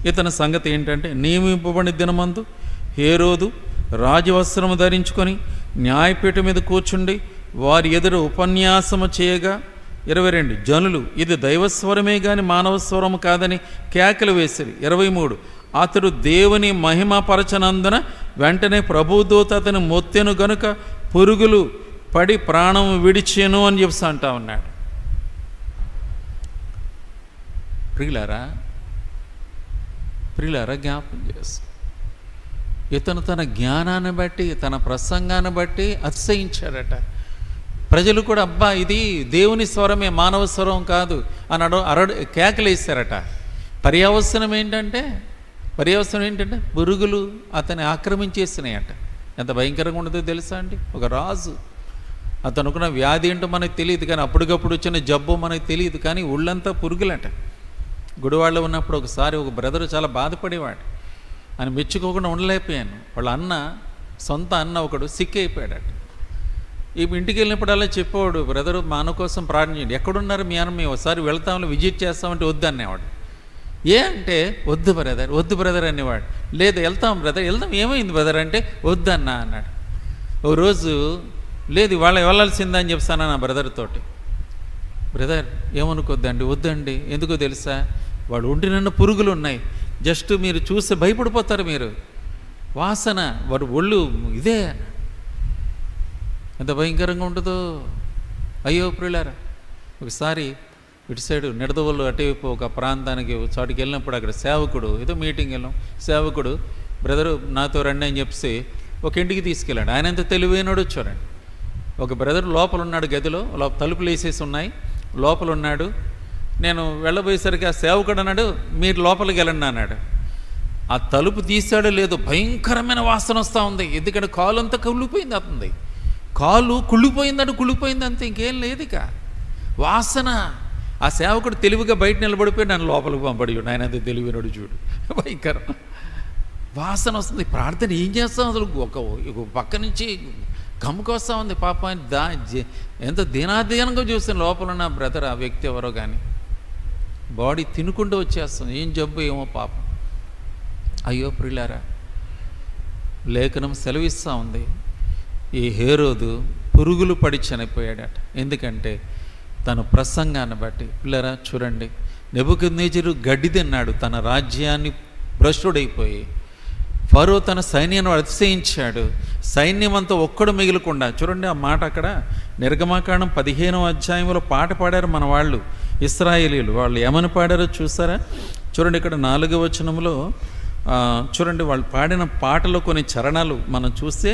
ఇతని సంగతి ఏంటంటే, నియమింపబడిన దినమందు హేరోదు రాజవస్త్రము ధరించుకొని న్యాయపీఠం మీద కూర్చుండి వారి ఎదురు ఉపన్యాసము చేయగా 22 జనులు ఇది దైవస్వరమే గాని మానవ స్వరము కాదని కేకలు వేసిరి. 23 అతడు దేవుని మహిమపరచనందున వెంటనే ప్రభుదూత అతను మొత్తెను గనుక పురుగులు పడి ప్రాణం విడిచెను అని చెప్పి అంటా ఉన్నాడు. ప్రియులారా జ్ఞాపం చేసు, ఇతను తన జ్ఞానాన్ని బట్టి, తన ప్రసంగాన్ని బట్టి అతిశయించాడట. ప్రజలు కూడా అబ్బా ఇది దేవుని స్వరమే, మానవ స్వరం కాదు అని కేకలేశారట. పర్యవసనం ఏంటంటే పురుగులు అతన్ని ఆక్రమించేసినాయట. ఎంత భయంకరంగా ఉండదో తెలుసా అండి. ఒక రాజు, అతనుకున్న వ్యాధి ఏంటో మనకు తెలియదు, కానీ అప్పటికప్పుడు వచ్చిన జబ్బు మనకు తెలియదు, కానీ ఒళ్ళంతా పురుగులట. గుడివాళ్ళు ఉన్నప్పుడు ఒకసారి ఒక బ్రదరు చాలా బాధపడేవాడు. ఆయన మెచ్చుకోకుండా ఉండలేకపోయాను. వాళ్ళ సొంత అన్న ఒకడు సిక్ అయిపోయాడట. ఈ ఇంటికి వెళ్ళినప్పుడల్లా చెప్పేవాడు, బ్రదరు మా అన్న కోసం ప్రార్థన చేయండి. ఎక్కడున్నారు మీ అన్న? మేము ఒకసారి వెళ్తామని విజిట్ చేస్తామంటే వద్దు అనేవాడు. అంటే వద్దు బ్రదర్ అనేవాడు. లేదు వెళ్తాం బ్రదర్, వెళ్దాం. ఏమైంది బ్రదర్ అంటే వద్దు అన్నాడు. ఓ రోజు లేదు వాళ్ళ వెళ్ళాల్సిందా అని చెప్తాను నా బ్రదర్ తోటి. బ్రదర్ ఏమనుకోద్దండి, వద్దండి. ఎందుకో తెలుసా, వాడు ఒంటి నిన్న పురుగులు ఉన్నాయి, జస్ట్ మీరు చూస్తే భయపడిపోతారు, మీరు వాసన, వాడు ఒళ్ళు ఇదే. ఎంత భయంకరంగా ఉంటుందో. అయ్యో ప్రియులారా, ఒకసారి ఇటు సైడు నిడదవోలు అటువైపు ఒక ప్రాంతానికి చోటుకి వెళ్ళినప్పుడు అక్కడ సేవకుడు, ఏదో మీటింగ్ వెళ్ళాం, సేవకుడు బ్రదరు నాతో రండి అని చెప్పి ఒక ఇంటికి తీసుకెళ్ళాడు. ఆయన ఎంత తెలివైనడు చూడండి. ఒక బ్రదర్ లోపల ఉన్నాడు, గదిలో తలుపులు వేసేసి ఉన్నాయి, లోపల ఉన్నాడు. నేను వెళ్ళబోయేసరికి ఆ సేవకుడు అన్నాడు, మీరు లోపలికి వెళ్ళండి అన్నాడు. ఆ తలుపు తీసాడో లేదో భయంకరమైన వాసన వస్తూ ఉంది. ఎందుకంటే కాలు అంతా కుళ్ళిపోయింది, అతనిది కాలు కుళ్ళిపోయింది అంతే, ఇంకేం లేదు ఇక వాసన. ఆ సేవకుడు తెలివిగా బయట నిలబడిపోయి నన్ను లోపలికి పంపడి, ఆయన అంతే తెలివినడు చూడు, భయంకరం వాసన వస్తుంది. ప్రార్థన ఏం చేస్తాం అసలు, ఒక పక్క నుంచి గమ్ముకు వస్తూ ఉంది. పాప ఎంత దీనాధీనంగా చూస్తాను లోపల ఉన్న బ్రదర్, ఆ వ్యక్తి ఎవరో కానీ బాడీ తినుకుంటూ వచ్చేస్తుంది. ఏం జబ్బు ఏమో పాపం. అయ్యో ప్రియులారా, లేఖనం సెలవిస్తూ ఉంది, ఈ హేరోదు పురుగులు పడి చనిపోయాడట. ఎందుకంటే తన ప్రసంగాన్ని బట్టి. పిల్లరా చూడండి, నెబుకద్నెజరు గడ్డి తిన్నాడు, తన రాజ్యాన్ని భ్రష్టుడైపోయి ఫరో తన సైన్యాన్ని అతిశయించాడు. సైన్యం అంతా ఒక్కడు మిగిలకుండా. చూడండి ఆ మాట అక్కడ నిర్గమాకాండం 15వ అధ్యాయంలో పాట పాడారు మన వాళ్ళు, ఇశ్రాయేలీలు. వాళ్ళు ఏమని పాడారో చూసారా? చూడండి ఇక్కడ 4వ వచనంలో చూడండి వాళ్ళు పాడిన పాటలో కొన్ని చరణాలు మనం చూస్తే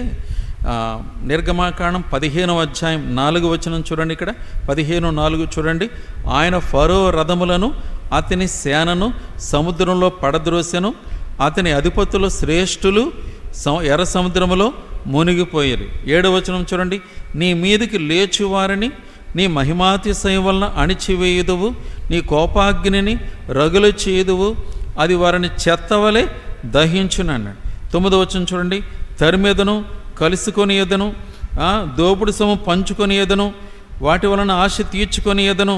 నిర్గమాకాండం 15వ అధ్యాయం 4వ వచనం చూడండి. ఇక్కడ 15:4 చూడండి. ఆయన ఫరో రథములను అతని సేనను సముద్రంలో పడద్రోసెను, అతని అధిపతులు శ్రేష్ఠులు ఎర్ర సముద్రములో మునిగిపోయారు. 7వ వచనం చూడండి. నీ మీదికి లేచువారిని నీ మహిమాతిశయం వలన అణిచివేయుదువు, నీ కోపాగ్నిని రగులు చేయుదువు, అది వారిని చెత్తవలే దహించునన్నాడు. 9వ వచనం చూడండి. తరిమెదను, కలుసుకొని ఎదను, దోపుడు సొమ్ము పంచుకొని ఎదను, వాటి వలన ఆశ తీర్చుకొని ఎదను,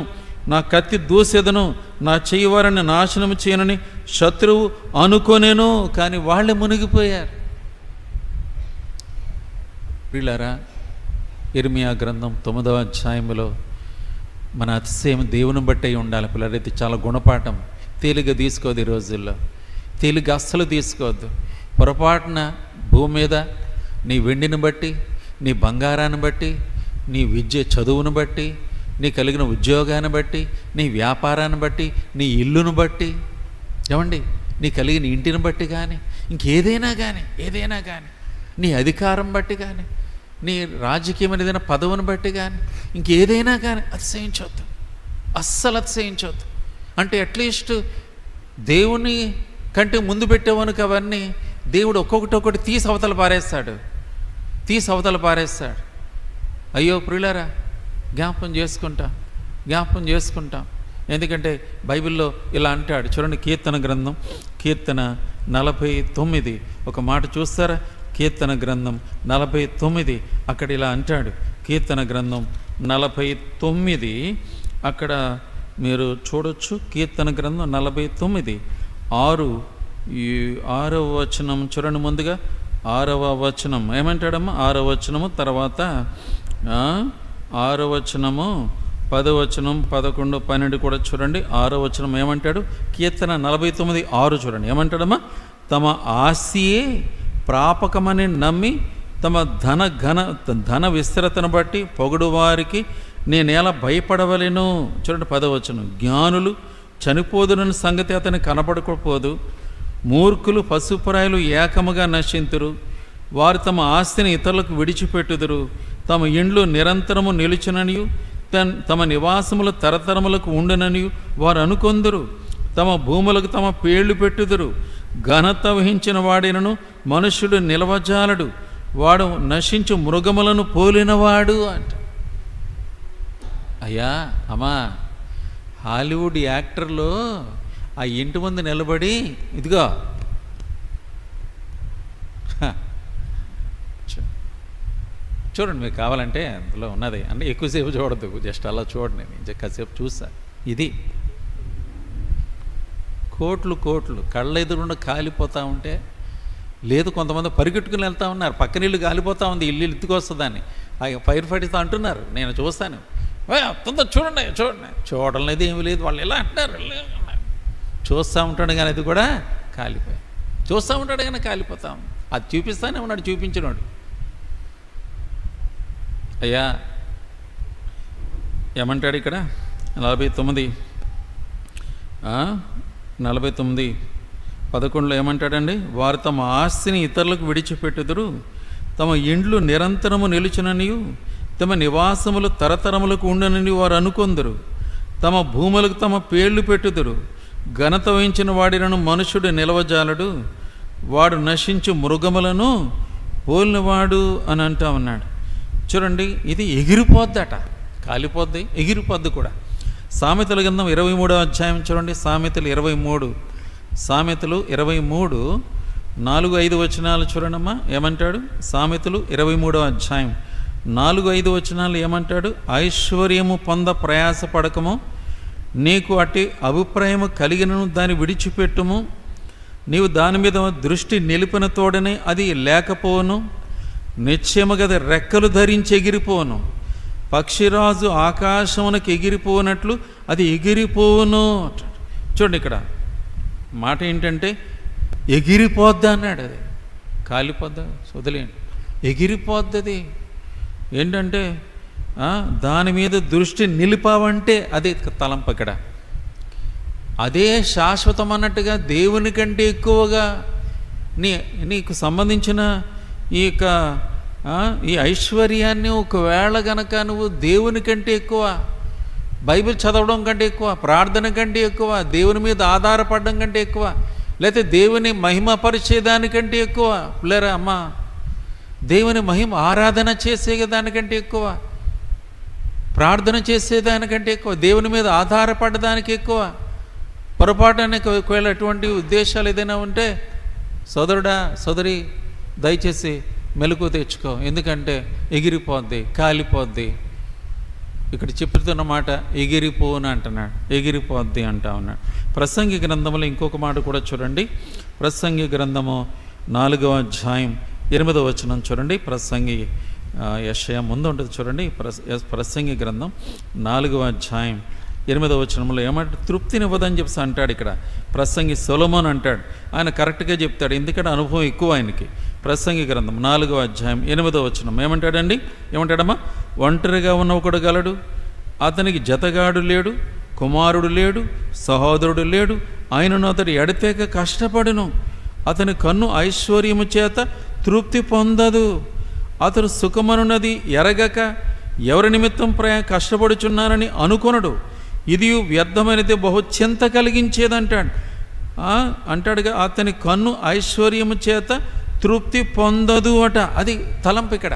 నా కత్తి దూసెదను, నా చెయ్యి వారిని నాశనము చేయనని శత్రువు అనుకొనేను. కానీ వాళ్ళే మునిగిపోయారు. వీళ్ళారా, ఇర్మియా గ్రంథం 9వ అధ్యాయంలో మన అతిశయం దేవుని బట్టి ఉండాలి పిల్లలైతే. చాలా గుణపాఠం. తేలిగా తీసుకోవద్దు ఈ రోజుల్లో, తేలిగా అస్సలు తీసుకోవద్దు. పొరపాటున భూమి మీద నీ వెండిని బట్టి, నీ బంగారాన్ని బట్టి, నీ విద్య చదువును బట్టి, నీ కలిగిన ఉద్యోగాన్ని బట్టి, నీ వ్యాపారాన్ని బట్టి, నీ ఇల్లును బట్టి, ఏమండి నీ కలిగిన ఇంటిని బట్టి కానీ, ఇంకేదైనా కానీ, నీ అధికారం బట్టి కానీ, నీ రాజకీయమైన ఏదైనా పదవిని బట్టి కానీ, ఇంకేదైనా కానీ అతిశయించవద్దు, అస్సలు అతిశయించవద్దు. అంటే అట్లీస్ట్ దేవుని కంటే ముందు పెట్టేవానికి అవన్నీ దేవుడు ఒక్కొక్కటి తీసి అవతల పారేస్తాడు. అయ్యో ప్రియులారా, జ్ఞాపకం చేసుకుంటాం. ఎందుకంటే బైబిల్లో ఇలా అంటాడు చూడండి. కీర్తన గ్రంథం 49 ఒక మాట చూస్తారా? కీర్తన గ్రంథం 49 అక్కడ ఇలా అంటాడు. కీర్తన గ్రంథం 49 అక్కడ మీరు చూడొచ్చు. కీర్తన గ్రంథం 49 6వ వచనం చూడండి. ముందుగా 6వ వచనం ఏమంటాడమ్మా? 6వ వచనము తర్వాత 6వ వచనము 10వ వచనం 11, 12 కూడా చూడండి. 6వ వచనం ఏమంటాడు? కీర్తన 49:6 చూడండి. ఏమంటాడమ్మా? తమ ఆశయే ప్రాపకమని నమ్మి తమ ధన విస్తరతను బట్టి పొగుడు వారికి నేనేలా భయపడవలెను. చూడండి 10వ వచనం. జ్ఞానులు చనిపోదునని సంగతి అతని కనపడకపోదు, మూర్ఖులు పశుప్రాయులు ఏకముగా నశింతురు, వారు తమ ఆస్తిని ఇతరులకు విడిచిపెట్టుదురు, తమ ఇండ్లు నిరంతరము నిలుచుననియు తమ నివాసములు తరతరములకు ఉండుననియు వారు అనుకొందురు, తమ భూములకు తమ పేళ్లు పెట్టుదురు. ఘనత వహించిన వాడినను మనుష్యుడు నిలవజాలడు, వాడు నశించు మృగములను పోలినవాడు అంట. అయ్యా అమ్మా, హాలీవుడ్ యాక్టర్లు ఆ ఇంటి ముందు నిలబడి ఇదిగో చూడండి, మీకు కావాలంటే అందులో ఉన్నది అంటే ఎక్కువసేపు చూడద్దు, జస్ట్ అలా చూడండి. నేను కాసేపు చూసా. ఇది కోట్లు కళ్ళ ఎదురుండా కాలిపోతూ ఉంటే, లేదు కొంతమంది పరిగెట్టుకుని వెళ్తూ ఉన్నారు, పక్కన ఇల్లు కాలిపోతూ ఉంది, ఇల్లు ఎత్తుకొస్తుందని ఫైర్ ఫైటర్తో అంటున్నారు. నేను చూస్తాను, తొందర చూడండి చూడడం లేదు, ఏమీ లేదు, వాళ్ళు ఎలా అంటున్నారు. చూస్తూ ఉంటాడు కానీ అది కూడా కాలిపోయి, చూస్తూ ఉంటాడు కానీ కాలిపోతాం. అది చూపిస్తానే ఉన్నాడు చూపించినాడు. అయ్యా ఏమంటాడు ఇక్కడ 49:11 ఏమంటాడండి? వారు తమ ఆస్తిని ఇతరులకు విడిచిపెట్టుదురు, తమ ఇండ్లు నిరంతరము నిలుచుననియు తమ నివాసములు తరతరములకు ఉండనని వారు అనుకొందురు, తమ భూములకు తమ పేర్లు పెట్టుదురు. ఘనత వహించిన వాడినను మనుషుడు నిలవజాలడు, వాడు నశించు మృగములను పోలినవాడు అని అంటా ఉన్నాడు. చూడండి, ఇది ఎగిరిపోద్దట, కాలిపోద్ది, ఎగిరిపోద్ది కూడా. సామెతల గ్రంథం 23వ అధ్యాయం చూడండి. సామెతలు 23 4-5 వచనాలు చూడండమ్మా. ఏమంటాడు? సామెతలు 23వ అధ్యాయం 4-5 వచనాలు ఏమంటాడు? ఐశ్వర్యము పొంద ప్రయాసపడకము, నీకు అట్టి అభిప్రాయము కలిగినను దాన్ని విడిచిపెట్టుము, నీవు దాని మీద దృష్టి నిలిపిన తోడనే అది లేకపోను, నిశ్చయముగది రెక్కలు ధరించి ఎగిరిపోను, పక్షిరాజు ఆకాశమునకు ఎగిరిపోనట్లు అది ఎగిరిపోను. చూడండి ఇక్కడ మాట ఏంటంటే ఎగిరిపోద్ది అన్నాడు. అది కాలిపోద్దా? వదిలేయండి. ఎగిరిపోద్ది అది. ఏంటంటే దాని మీద దృష్టి నిలిపావంటే అది తలంపు. ఇక్కడ అదే శాశ్వతం అన్నట్టుగా దేవుని కంటే ఎక్కువగా నీకు సంబంధించిన ఈ ఐశ్వర్యాన్ని ఒకవేళ గనక నువ్వు దేవుని కంటే ఎక్కువ, బైబిల్ చదవడం కంటే ఎక్కువ, ప్రార్థన కంటే ఎక్కువ, దేవుని మీద ఆధారపడడం కంటే ఎక్కువ, లేకపోతే దేవుని మహిమపరిచేదానికంటే ఎక్కువ, లేరా అమ్మా దేవుని మహిమ ఆరాధన చేసేదానికంటే ఎక్కువ, ప్రార్థన చేసేదానికంటే ఎక్కువ, దేవుని మీద ఆధారపడడానికి ఎక్కువ, పొరపాటానికి ఒకవేళ ఎటువంటి ఉద్దేశాలు ఏదైనా ఉంటే సోదరుడా సోదరి దయచేసి మెలకు తెచ్చుకో. ఎందుకంటే ఎగిరిపోద్ది, కాలిపోద్ది. ఇక్కడ చెప్తున్న మాట ఎగిరిపోను అంటున్నాడు, ఎగిరిపోద్ది అంటా ఉన్నాడు. ప్రసంగి గ్రంథంలో ఇంకొక మాట కూడా చూడండి. ప్రసంగి గ్రంథము 4వ అధ్యాయం 8వ వచనం చూడండి. ప్రసంగి యెషయా ముందు ఉంటుంది చూడండి. ప్రసంగి గ్రంథం 4వ అధ్యాయం 8వ వచనంలో ఏమంటే తృప్తినివ్వదని చెప్పి అంటాడు. ఇక్కడ ప్రసంగి సొలొమోన్ అంటాడు. ఆయన కరెక్ట్గా చెప్తాడు, ఎందుకంటే అనుభవం ఎక్కువ ఆయనకి. ప్రసంగి గ్రంథం 4వ అధ్యాయం 8వ వచనం ఏమంటాడండి? ఏమంటాడమ్మా? ఒంటరిగా ఉన్న ఒకడు గలడు, అతనికి జతగాడు లేడు, కుమారుడు లేడు, సహోదరుడు లేడు, ఆయనను అతడు ఎడతెగ కష్టపడును. అతని కన్ను ఐశ్వర్యము చేత తృప్తి పొందదు. అతడు సుఖమనున్నది ఎరగక ఎవరి నిమిత్తం కష్టపడుచున్నానని అనుకొనడు. ఇది వ్యర్థమైనది, బహు చింత కలిగించేదంటాడు. అంటాడుగా, అతని కన్ను ఐశ్వర్యము చేత తృప్తి పొందదు అట. అది తలంపు. ఇక్కడ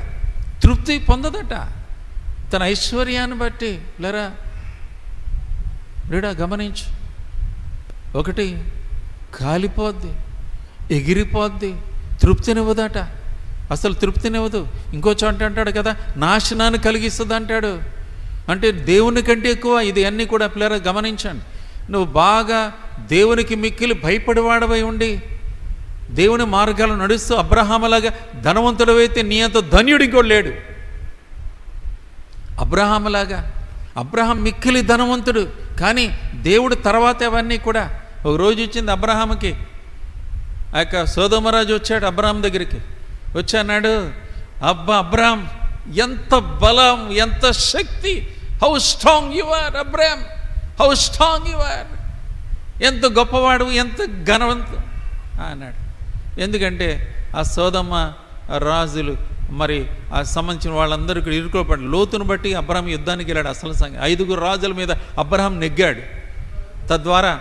తృప్తి పొందదట తన ఐశ్వర్యాన్ని బట్టి. లేరా రీడా గమనించు. ఒకటి కాలిపోద్ది, ఎగిరిపోద్ది, తృప్తినివ్వదట. అసలు తృప్తినివ్వదు. ఇంకో చోట అంటాడు కదా, నాశనాన్ని కలిగిస్తుంది అంటాడు. అంటే దేవుని కంటే ఎక్కువ ఇది అన్నీ కూడా పిల్లరా గమనించండి. నువ్వు బాగా దేవునికి మిక్కిలి భయపడివాడవై ఉండి దేవుని మార్గాలు నడుస్తూ అబ్రహాములాగా ధనవంతుడవైతే నీ అంత ధన్యుడు ఇంకోడు లేడు. అబ్రహాములాగా, అబ్రహాం మిక్కిలి ధనవంతుడు, కానీ దేవుడు తర్వాత అవన్నీ కూడా. ఒక రోజు వచ్చింది అబ్రహాముకి, ఆ యొక్క సొదొమరాజు వచ్చాడు అబ్రహాం దగ్గరికి. వచ్చి అన్నాడు, అబ్బా అబ్రహాం ఎంత బలం, ఎంత శక్తి, how strong you are Abraham, how strong you are, ఎంత గొప్పవాడు, ఎంత ఘనవంతు అన్నాడు. ఎందుకంటే ఆ సోదమ్మ రాజులు మరి ఆ సంబంధించిన వాళ్ళందరూ ఇక్కడ ఇరుకోపడి లోతును బట్టి అబ్రహాం యుద్ధానికి వెళ్ళాడు. అసలు 5 రాజుల మీద అబ్రహాం నెగ్గాడు. తద్వారా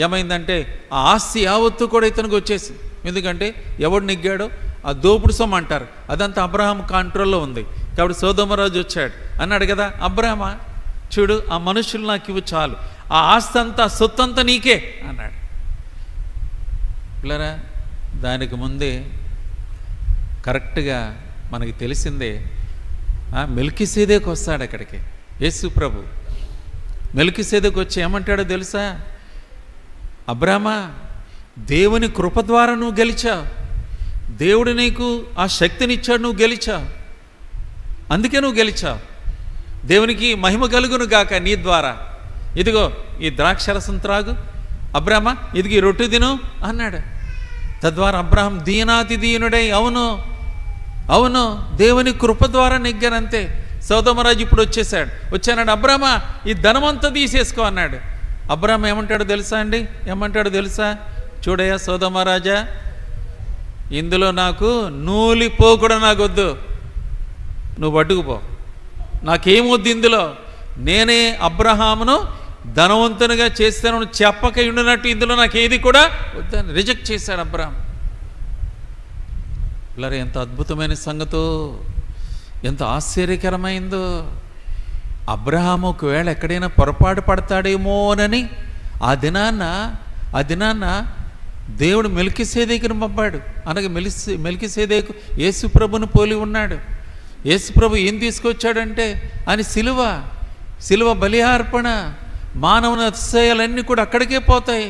ఏమైందంటే ఆ ఆస్తి యావత్తు కూడా ఇతనికి వచ్చేసింది. ఎందుకంటే ఎవడు నెగ్గాడో ఆ దోపుడు సొమ్ము అంటారు, అదంతా అబ్రహాం కంట్రోల్లో ఉంది. కాబట్టి సొదొమరాజు వచ్చాడు, అన్నాడు కదా, అబ్రహామా చూడు, ఆ మనుషులు నాకు ఇవ్వు చాలు, ఆ ఆస్తి అంతా సొత్తంతా నీకే అన్నాడు. పిల్లరా, దానికి ముందే కరెక్ట్గా మనకి తెలిసిందే, మెల్కీసెదెకు వస్తాడు అక్కడికి. యేసు ప్రభు మెల్కీసెదెకు వచ్చి ఏమంటాడో తెలుసా? అబ్రహామా, దేవుని కృప ద్వారా నువ్వు గెలిచావు, దేవుడు నీకు ఆ శక్తినిచ్చాడు, నువ్వు గెలిచావు, అందుకే నువ్వు గెలిచావు. దేవునికి మహిమ కలుగును గాక నీ ద్వారా. ఇదిగో ఈ ద్రాక్షరసం త్రాగు, అబ్రహామా ఇదిగో ఈ రొట్టె తిను అన్నాడు. తద్వారా అబ్రహాం దీనాతి దీనుడై, అవును అవును దేవుని కృప ద్వారా నెగ్గానంతే. సొదొమరాజు ఇప్పుడు వచ్చాడు, అబ్రహామా ఈ ధనమంతా తీసేసుకో అన్నాడు. అబ్రహాం ఏమంటాడు తెలుసా అండి? ఏమంటాడు తెలుసా? చూడయ్యా సొదొమరాజా, ఇందులో నాకు నూలిపో కూడా నాకు వద్దు, నువ్వు పట్టుకుపో, నాకేమొద్దు ఇందులో. నేనే అబ్రహామును ధనవంతునిగా చేస్తాను చెప్పక ఉండినట్టు ఇందులో నాకేది కూడా వద్దని రిజెక్ట్ చేశాడు అబ్రహాం. ఇలా ఎంత అద్భుతమైన సంగతో, ఎంత ఆశ్చర్యకరమైందో. అబ్రహాము ఒకవేళ ఎక్కడైనా పొరపాటు పడతాడేమోనని ఆ దినాన్న దేవుడు మెల్కీసెదెకును పంపాడు. అనగా మెల్కీసెదెకు యేసు ప్రభును పోలి ఉన్నాడు. యేసు ప్రభు ఏం తీసుకొచ్చాడంటే ఆయన సిలువ బలియార్పణ, మానవుని అతిశయాలన్నీ కూడా అక్కడికే పోతాయి,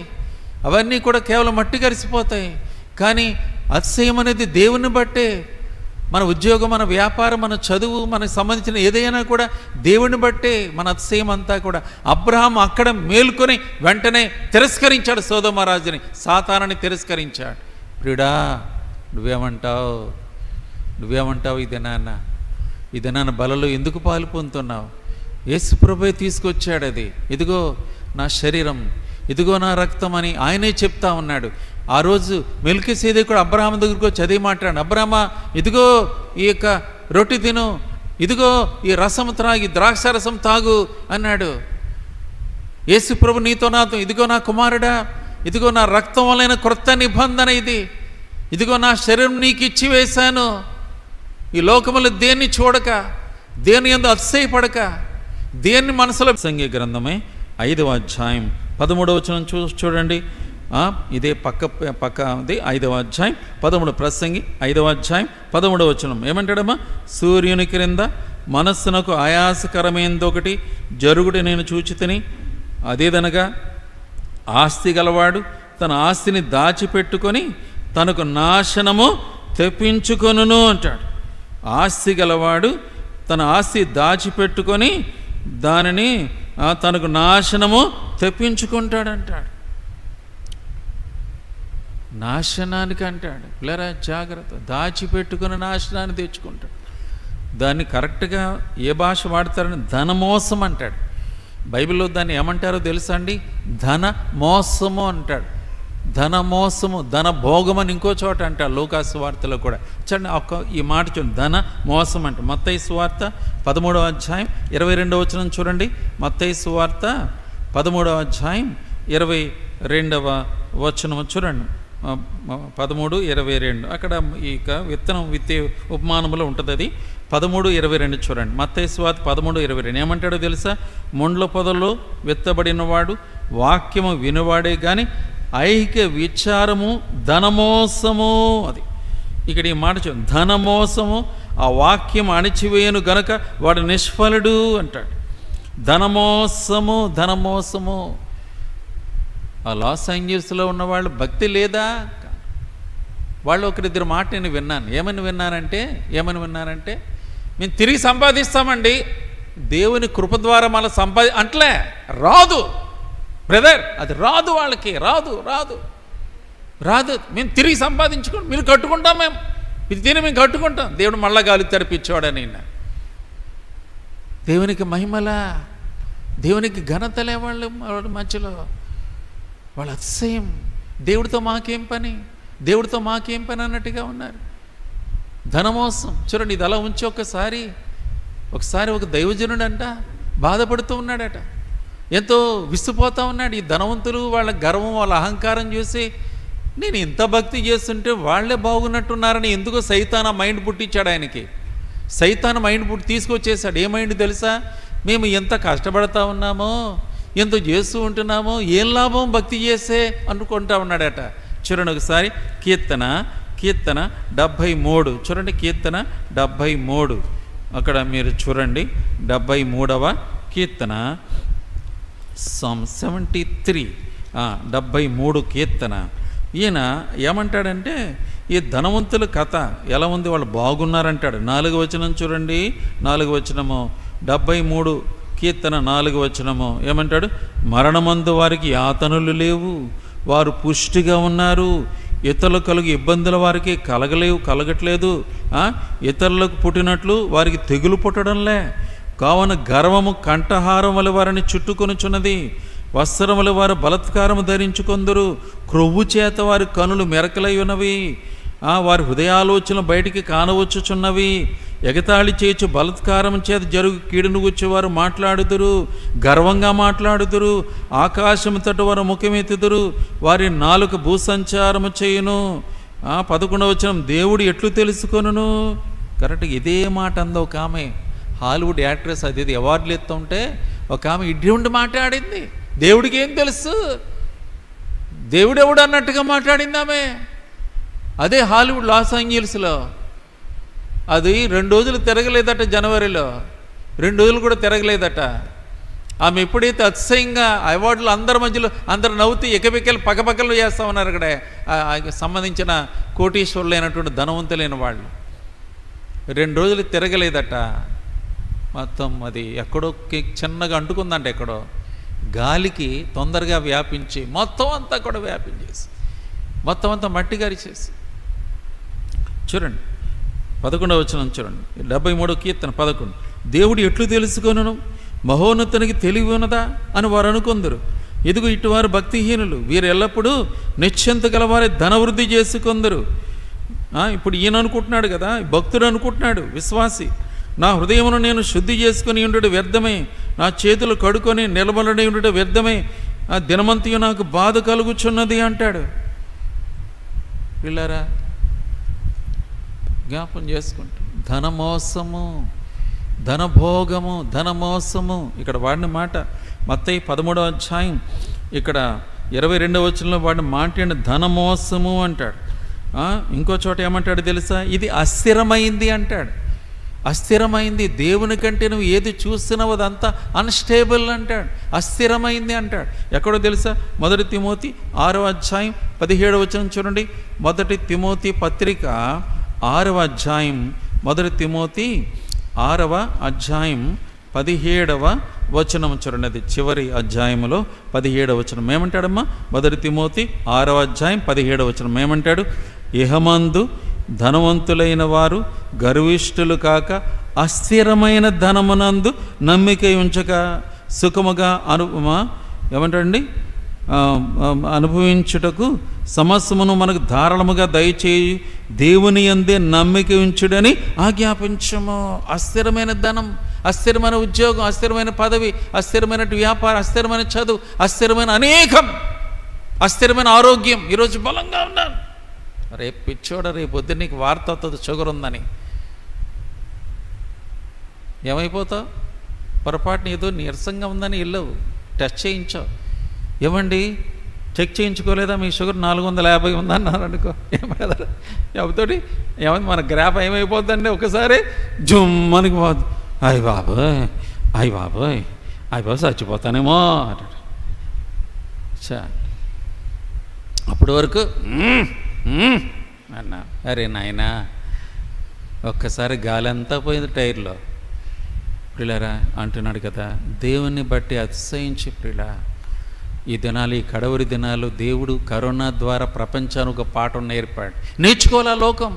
అవన్నీ కూడా కేవలం మట్టి కరిసిపోతాయి. కానీ అతిశయం అనేది దేవుని బట్టే. మన ఉద్యోగం, మన వ్యాపారం, మన చదువు, మనకు సంబంధించిన ఏదైనా కూడా దేవుని బట్టే మన అతిశయం అంతా కూడా. అబ్రహాం అక్కడ మేల్కొని వెంటనే తిరస్కరించాడు సొదొమ రాజుని, సాతానుని తిరస్కరించాడు. ప్రియుడా, నువ్వేమంటావు ఇదే నాన్న బలలో ఎందుకు పాలు పొందుతున్నావు? యేసుప్రభువే తీసుకొచ్చాడు అది. ఇదిగో నా శరీరం, ఇదిగో నా రక్తం అని ఆయనే చెప్తా ఉన్నాడు. ఆ రోజు మెల్కీసెదెకు అబ్రహాము దగ్గరకు వచ్చి అదే మాట్లాడు, అబ్రహామా ఇదిగో ఈ యొక్క రొట్టె తిను, ఇదిగో ఈ రసం త్రాగి, ద్రాక్ష రసం తాగు అన్నాడు. యేసుప్రభు నీతో నాతో, ఇదిగో నా కుమారుడా, ఇదిగో నా రక్తం వలన క్రొత్త నిబంధన ఇది, ఇదిగో నా శరీరం నీకు ఇచ్చి వేశాను. ఈ లోకములు దేన్ని చూడక, దేని యందు అతిశయపడక, దేన్ని మనసులో. సంగీ గ్రంథమే 5వ అధ్యాయం 13వ వచనం చూడండి. ఇదే పక్కది 5వ అధ్యాయం 13, ప్రసంగి 5వ అధ్యాయం 13వ వచనం ఏమంటాడమ్మా? సూర్యుని క్రింద మనస్సునకు ఆయాసకరమైనదొకటి జరుగుట నేను చూచితిని, అదేదనగా ఆస్తి గలవాడు తన ఆస్తిని దాచిపెట్టుకొని తనకు నాశనము తెప్పించుకొనును అంటాడు. ఆస్తి గలవాడు తన ఆస్తి దాచిపెట్టుకొని దానిని తనకు నాశనము తెప్పించుకుంటాడంటాడు. నాశనానికి అంటాడు. పిల్లరా జాగ్రత్త, దాచిపెట్టుకుని నాశనాన్ని తెచ్చుకుంటాడు. దాన్ని కరెక్ట్గా ఏ భాష వాడతారని ధనమోసం అంటాడు. బైబిల్లో దాన్ని ఏమంటారో తెలుసా అండి? ధన మోసము అంటాడు. ధన మోసము, ధన భోగం అని ఇంకో చోట అంటాడు లూకాసు వార్తలో కూడా. చూడండి ఈ మాట చూడండి, ధన మోసం అంటే. మత్తయి సువార్త 13వ అధ్యాయం 22వ వచనం చూడండి. మత్తయి సువార్త 13వ అధ్యాయం 22వ వచనం చూడండి. 13:22 అక్కడ ఇక విత్తనం విత్తే ఉపమానంలో ఉంటుంది. అది 13:22 చూడండి. మత్తయి సువార్త 13:22 ఏమంటాడో తెలుసా? ముండ్ల పొదల్లో విత్తబడినవాడు వాక్యము వినువాడే కానీ ఐహిక విచారము ధనమోసము. అది ఇక్కడ ఈ మాట చూడండి, ధనమోసము ఆ వాక్యం అణిచివేయను గనక వాడు నిష్ఫలుడు అంటాడు. ధనమోసము. ఆ లాస్ ఏంజల్స్లో ఉన్నవాళ్ళు భక్తి లేదా? వాళ్ళు ఒకరిద్దరు మాట నేను విన్నాను. ఏమని విన్నానంటే మేము తిరిగి సంపాదిస్తామండి, దేవుని కృప ద్వారా మళ్ళీ అంటలే, రాదు బ్రదర్, అది రాదు, వాళ్ళకి రాదు. మేము తిరిగి సంపాదించుకుంటాం, మీరు కట్టుకుంటాం, ఇది తిని మేము కట్టుకుంటాం. దేవుడు మళ్ళా గాలి తెరిపించాడని. దేవునికి మహిమలా, దేవునికి ఘనతలే వాళ్ళ మధ్యలో. వాళ్ళ అతిశయం, దేవుడితో మాకేం పని అన్నట్టుగా ఉన్నారు. ధనమోసం చూడండి. ఇది అలా ఉంచి ఒకసారి ఒక దైవజనుడు అంట బాధపడుతూ ఉన్నాడట, ఎంతో విసిపోతూ ఉన్నాడు. ఈ ధనవంతులు వాళ్ళ గర్వం, వాళ్ళ అహంకారం చూసి నేను ఇంత భక్తి చేస్తుంటే వాళ్ళే బాగున్నట్టున్నారని ఎందుకో సైతాన్ మైండ్ పుట్టించాడు ఆయనకి. సైతాన్ మైండ్ తీసుకొచ్చేసాడు. ఏ మైండ్ తెలుసా? మేము ఎంత కష్టపడతా ఉన్నామో, ఎంత చేస్తూ ఉంటున్నామో, ఏం లాభం భక్తి చేసే అనుకుంటా ఉన్నాడట. చూడండి ఒకసారి కీర్తన 73 చూడండి. కీర్తన 73 అక్కడ మీరు చూడండి. 73వ కీర్తన, Psalm 73 73 కీర్తన. ఈయన ఏమంటాడంటే ఈ ధనవంతుల కథ ఎలా ఉంది, వాళ్ళు బాగున్నారంటాడు. 4వ వచనం చూడండి. 4వ వచనము 73 కీర్తన 4వ వచనము ఏమంటాడు? మరణమందు వారికి యాతనలు లేవు, వారు పుష్టిగా ఉన్నారు. ఇతరులకు కలుగు ఇబ్బందుల వారికి కలగట్లేదు. ఇతరులకు పుట్టినట్లు వారికి తెగులు పుట్టడంలే. కావున గర్వము కంఠహారం వలె వారిని చుట్టుకొనుచున్నది, వస్త్రములు వారు బలత్కారము ధరించుకొందురు. క్రొవ్వు చేత వారి కనులు మెరకలై ఉన్నవి, వారి హృదయాలోచనలు బయటికి కానవచ్చుచున్నవి. ఎగతాళి చేర్చు బలత్కారం చేత జరుగు కీడును గుచ్చేవారు మాట్లాడుదురు, గర్వంగా మాట్లాడుదురు. ఆకాశము తట్టు వారు ముఖమెత్తుదురు, వారి నాలుక భూసంచారము చేయును. 11వ వచనం, దేవుడు ఎట్లు తెలుసుకొనును. కరెక్ట్గా ఇదే మాట అందో ఒక ఆమె, హాలీవుడ్ యాక్ట్రెస్. అది అవార్డులు ఎత్తుంటే ఒక ఆమె ఇడ్డి మాట్లాడింది. దేవుడికి ఏం తెలుసు, దేవుడెవడు అన్నట్టుగా మాట్లాడింది ఆమె. అదే హాలీవుడ్ లాస్ ఏంజల్స్లో అది 2 రోజులు తిరగలేదట. జనవరిలో 2 రోజులు కూడా తిరగలేదట. ఆమె ఎప్పుడైతే అతిశయంగా అవార్డులు అందరి మధ్యలో అందరు నవ్వుతూ ఎకబెక్కలు పక్కపక్కలు చేస్తూ ఉన్నారు. అక్కడ సంబంధించిన కోటీశ్వరులు అయినటువంటి ధనవంతులైన వాళ్ళు 2 రోజులు తిరగలేదట. మొత్తం అది ఎక్కడో చిన్నగా అంటుకుందంట, ఎక్కడో గాలికి తొందరగా వ్యాపించి మొత్తం అంతా కూడా వ్యాపించేసి మొత్తం అంతా మట్టి గరిచేసి చూడండి 11వ వచనం చూడండి, 73వ కీర్తన 11. దేవుడు ఎట్లు తెలుసుకొనును, మహోన్నతునికి తెలివి ఉన్నదా అని వారు అనుకొందరు. ఇదిగో ఇటువారు భక్తిహీనులు, వీరు ఎల్లప్పుడూ నిశ్చింత గలవారి ధనవృద్ధి చేసుకొందరు. ఇప్పుడు ఈయన అనుకుంటున్నాడు కదా, భక్తుడు అనుకుంటున్నాడు, విశ్వాసి, నా హృదయమును నేను శుద్ధి చేసుకుని ఉండడు వ్యర్థమే, నా చేతులు కడుకొని నిలబడి ఉండడు వ్యర్థమే, ఆ దినమంతయు నాకు బాధ కలుగుచున్నది అంటాడు. పిల్లరా జ్ఞాపం చేసుకుంటా, ధనమోసము, ధనభోగము, ధనమోసము. ఇక్కడ వాడిన మాట మత్తయి 13వ అధ్యాయం ఇక్కడ 22వ వచనంలో వాడిన మాట ధనమోసము అంటాడు. ఇంకో చోట ఏమంటాడు తెలుసా, ఇది అస్థిరమైంది అంటాడు. అస్థిరమైంది, దేవుని కంటే నువ్వు ఏది చూస్తున్నావు అదంతా అన్స్టేబుల్ అంటాడు, అస్థిరమైంది అంటాడు. ఎక్కడో తెలుసా, 1 తిమోతి 6వ అధ్యాయం 17వ వచనం చూడండి. 1 తిమోతి పత్రిక 6వ అధ్యాయం, 1 తిమోతి 6వ అధ్యాయం 17వ వచనం చూడండి. అది చివరి అధ్యాయంలో 17వ వచనం ఏమంటాడమ్మా? 1 తిమోతి 6వ అధ్యాయం 17వ వచనం ఏమంటాడు? ఇహమందు ధనవంతులైన వారు గర్విష్ఠులు కాక అస్థిరమైన ధనమునందు నమ్మిక ఉంచక సుఖముగా ఏమంటాడండి అనుభవించుటకు సమస్తమును మనకు ధారాళముగా దయచేయి దేవుని యందే నమ్మిక ఉంచుడని ఆజ్ఞాపించము. అస్థిరమైన ధనం, అస్థిరమైన ఉద్యోగం, అస్థిరమైన పదవి, అస్థిరమైన వ్యాపారం, అస్థిరమైన చదువు, అస్థిరమైన అనేకం, అస్థిరమైన ఆరోగ్యం. ఈరోజు బలంగా ఉన్నాను, రేపు పిచ్చోడ రేపు పొద్దున్న నీకు వార్త అవుతుంది షుగర్ ఉందని, ఏమైపోతావు? పొరపాటున ఏదో నీరసంగా ఉందని వెళ్ళవు, టెస్ట్ చేయించావు. ఏమండి చెక్ చేయించుకోలేదా మీ షుగర్ 450 ఉందన్నారు అనుకో, ఏమన్నా ఎవతోటి ఏమైంది మన గ్రాఫ్ ఏమైపోతుందండి ఒకసారి జుమ్మనికి పోదు. అయ్య బాబోయ్, అయ్య బాబోయ్, అయ్య బాబు చచ్చిపోతానేమో అంటాడు. అప్పటి వరకు అన్నా, అరే నాయనా ఒక్కసారి గాలి అంతా పోయింది టైర్లో. ప్రియులారా అంటున్నాడు కదా, దేవుణ్ణి బట్టి అతిశయించి ప్రియులా, ఈ దినాలు, ఈ కడవరి దినాలు దేవుడు కరోనా ద్వారా ప్రపంచానికి ఒక పాఠం నేర్పాడు. నేర్చుకోవాలా లోకం,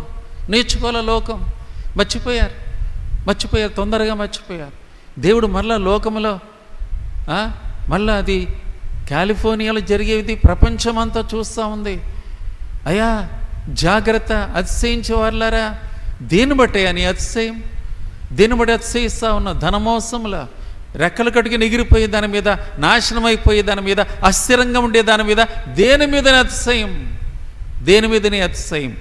నేర్చుకోవాలా లోకం. మర్చిపోయారు, తొందరగా మర్చిపోయారు. దేవుడు మళ్ళా లోకంలో మళ్ళా అది కాలిఫోర్నియాలో జరిగేది ప్రపంచం అంతా చూస్తూ ఉంది. అయ్యా జాగ్రత్త, అతిశయించే వాళ్ళారా. దేన్ని బట్టే అని అతిశయం, దేన్ని బట్టి అతిశయిస్తూ ఉన్నా? ధనమోసంలా రెక్కలు కట్టుకుని ఎగిరిపోయే దాని మీద, నాశనం అయిపోయే దాని మీద, అస్థిరంగా ఉండే దాని మీద, దేని మీదనే అతిశయం, దేని మీదనే అతిశయం.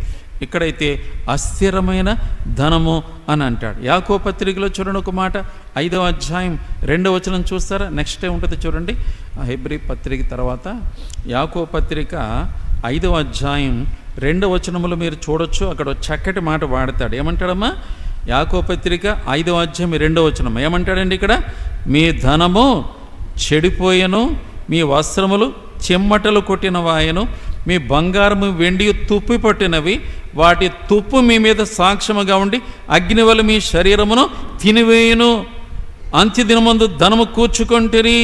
ఇక్కడైతే అస్థిరమైన ధనము అని అంటాడు. యాకోబు పత్రికలో చూడండి ఒక మాట, 5వ అధ్యాయం 2వ వచనం చూస్తారా? నెక్స్ట్ ఉంటుంది చూడండి. హెబ్రీ పత్రిక తర్వాత యాకోబు పత్రిక 5వ అధ్యాయం 2వ వచనములో మీరు చూడొచ్చు. అక్కడ చక్కటి మాట వాడతాడు. ఏమంటాడమ్మా? యాకోబు పత్రిక 5వ అధ్యాయం 2వ వచనం ఏమంటాడండి ఇక్కడ? మీ ధనము చెడిపోయెను, మీ వస్త్రములు చెమ్మటలు కొట్టినవాయను, మీ బంగారము వెండి తుప్పి పట్టినవి, వాటి తుప్పు మీ మీద సాక్ష్యముగా ఉండి అగ్నివల మీ శరీరమును తినివేయును. అంత్యదినమందు ధనము కూర్చుకొంటిరి.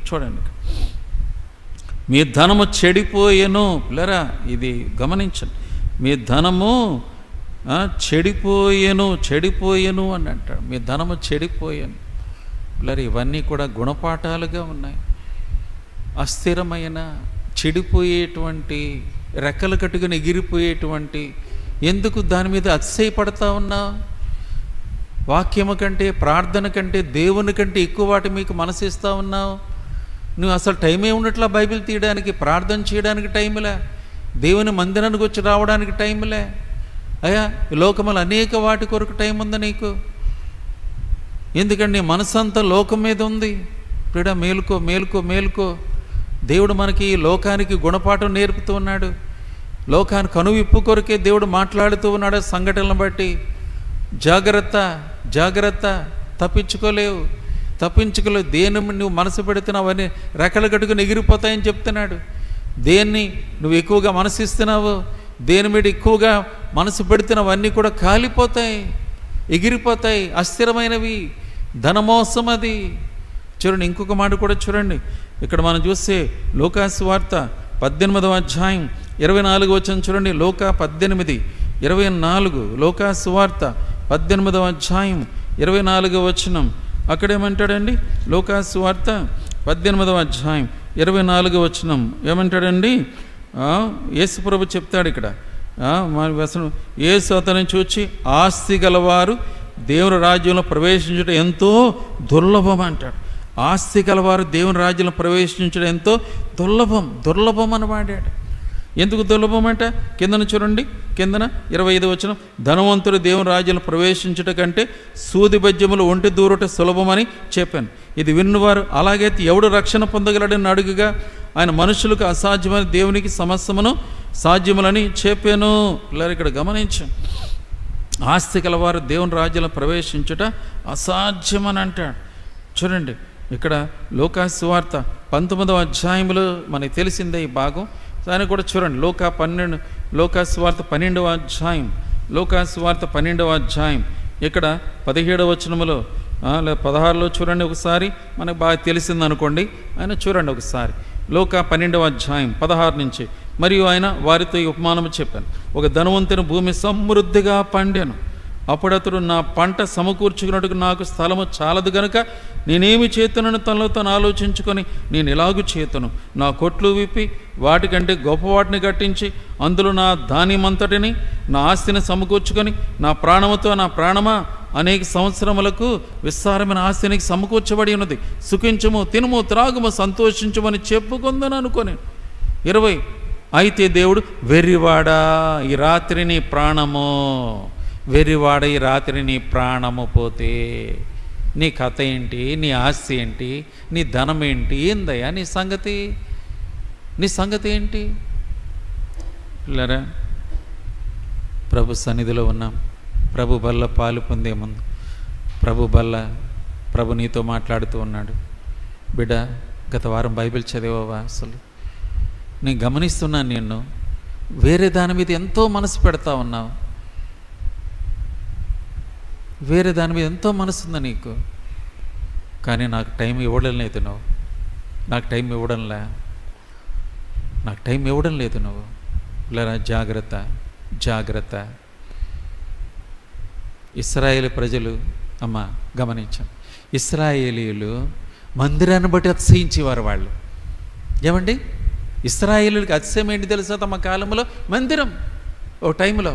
చూడండి, మీ ధనము చెడిపోయెను. పిల్లరా ఇది గమనించండి, మీ ధనము చెడిపోయెను అని అంటాడు. మీ ధనము చెడిపోయాను. పిల్లలు ఇవన్నీ కూడా గుణపాఠాలుగా ఉన్నాయి. అస్థిరమైన, చెడిపోయేటువంటి, రెక్కలు కట్టుకుని ఎగిరిపోయేటువంటి, ఎందుకు దాని మీద అతిశయపడతా ఉన్నావు? వాక్యము కంటే, ప్రార్థన కంటే, దేవుని కంటే ఎక్కువ వాటి మీకు మనసిస్తూ ఉన్నావు. నువ్వు అసలు టైమే ఉన్నట్లా బైబిల్ తీయడానికి, ప్రార్థన చేయడానికి టైంలే, దేవుని మందిరానికి వచ్చి రావడానికి టైంలే. అయ్యా ఈ లోకములు అనేక వాటి కొరకు టైం ఉంది నీకు. ఎందుకంటే నీ మనసంతా లోకం మీద ఉంది. ప్రియుడా మేలుకో, మేలుకో, మేలుకో. దేవుడు మనకి ఈ లోకానికి గుణపాఠం నేర్పుతూ ఉన్నాడు. లోకానికి కనువిప్పు కొరకే దేవుడు మాట్లాడుతూ ఉన్నాడు సంఘటనలను బట్టి. జాగ్రత్త, జాగ్రత్త, తప్పించుకోలేవు. దేన్ని నువ్వు మనసు పెడుతున్నావు అని రెక్కలు కట్టుకుని ఎగిరిపోతాయని చెప్తున్నాడు. దేన్ని నువ్వు ఎక్కువగా మనసిస్తున్నావు, దేని మీద ఎక్కువగా మనసు పెడుతున్నవన్నీ కూడా కాలిపోతాయి, ఎగిరిపోతాయి, అస్థిరమైనవి. ధనమోసం అది. చూడండి ఇంకొక మాట కూడా చూడండి. ఇక్కడ మనం చూస్తే లూకా సువార్త 18వ అధ్యాయం 24వ వచనం చూడండి. లూకా 18, 24 లోకా సువార్త 18వ అధ్యాయం 24వ వచనం. అక్కడేమంటాడండి? లోకా సువార్త 18వ అధ్యాయం 24వ వచనం ఏమంటాడండి? యేసు ప్రభు చెప్తాడు ఇక్కడ. అసలు యేసు అతన్ని చూచి ఆస్తి గలవారు దేవుని రాజ్యంలో ప్రవేశించడం ఎంతో దుర్లభం అంటాడు. ఆస్తి గలవారు దేవుని రాజ్యంలో ప్రవేశించడం ఎంతో దుర్లభం అని వాడాడు. ఎందుకు దుర్లభం అంట? కిందన చూడండి, కిందన 25 వచనం. ధనవంతుడు దేవుని రాజ్యంలో ప్రవేశించట కంటే సూది బెజ్జములు ఒంటి దూరట సులభమని చెప్పాను. ఇది విన్నవారు అలాగైతే ఎవడు రక్షణ పొందగలడని అడుగుగా ఆయన మనుషులకు అసాధ్యమని దేవునికి సమస్తమును సాధ్యములని చెప్పాను. ఇలా ఇక్కడ గమనించాం. ఆస్తి కలవారు దేవుని రాజ్యంలో ప్రవేశించుట అసాధ్యమని అంటాడు. చూడండి ఇక్కడ లోకా సువార్త 19వ అధ్యాయంలో మనకి తెలిసిందే ఈ భాగం. దాన్ని కూడా చూడండి. లోకా సువార్త 12వ అధ్యాయం, లోకా సువార్త 12వ అధ్యాయం ఇక్కడ 17వ వచనములో 16లో చూడండి ఒకసారి. మనకు బాగా తెలిసింది అనుకోండి. ఆయన చూడండి ఒకసారి. లోకా 12వ అధ్యాయం 16 నుంచి. మరియు ఆయన వారితో ఈ ఉపమానము చెప్పాను. ఒక ధనవంతుని భూమి సమృద్ధిగా పండాను. అప్పుడు అతడు నా పంట సమకూర్చుకున్నట్టుకు నాకు స్థలము చాలదు గనుక నేనేమి చేతునని తనలో తను ఆలోచించుకొని నేను ఎలాగూ చేతును, నా కొట్లు విప్పి వాటికంటే గొప్పవాటిని కట్టించి అందులో నా ధాన్యమంతటిని నా ఆస్తిని సమకూర్చుకొని నా ప్రాణముతో నా ప్రాణమా అనేక సంవత్సరములకు విస్తారమైన ఆస్తినికి సమకూర్చబడి ఉన్నది. సుఖించము, తినుము, త్రాగుము, సంతోషించమని చెప్పుకుందని అనుకొని. 20 అయితే దేవుడు వెర్రివాడా ఈ రాత్రి నీ ప్రాణము, వెర్రివాడ ఈ రాత్రి నీ ప్రాణము పోతే నీ కథ ఏంటి, నీ ఆస్తి ఏంటి, నీ ధనం ఏంటి, ఏందయ్యా నీ సంగతి ఏంటి? పిల్లరా, ప్రభు సన్నిధిలో ఉన్నాం. ప్రభు బల్ల పాలు పొందే ముందు ప్రభు నీతో మాట్లాడుతూ ఉన్నాడు. బిడ్డ, గత వారం బైబిల్ చదివావా? అసలు నేను గమనిస్తున్నాను. నిన్ను వేరే దాని మీద ఎంతో మనసు పెడతా ఉన్నావు. వేరే దాని మీద ఎంతో మనసుందా నీకు, కానీ నాకు టైం ఇవ్వడం లేదు నువ్వు. నాకు టైం ఇవ్వడం లేదు నువ్వు. ఇలా జాగ్రత్త. ఇశ్రాయేలు ప్రజలు అమ్మ గమనించాం. ఇశ్రాయేలీయులు మందిరాన్ని బట్టి అతిశయించేవారు. వాళ్ళు ఏమండి, ఇశ్రాయేలుకి అతిశయం ఏంటి తెలుసా? తమ కాలంలో మందిరం. ఓ టైంలో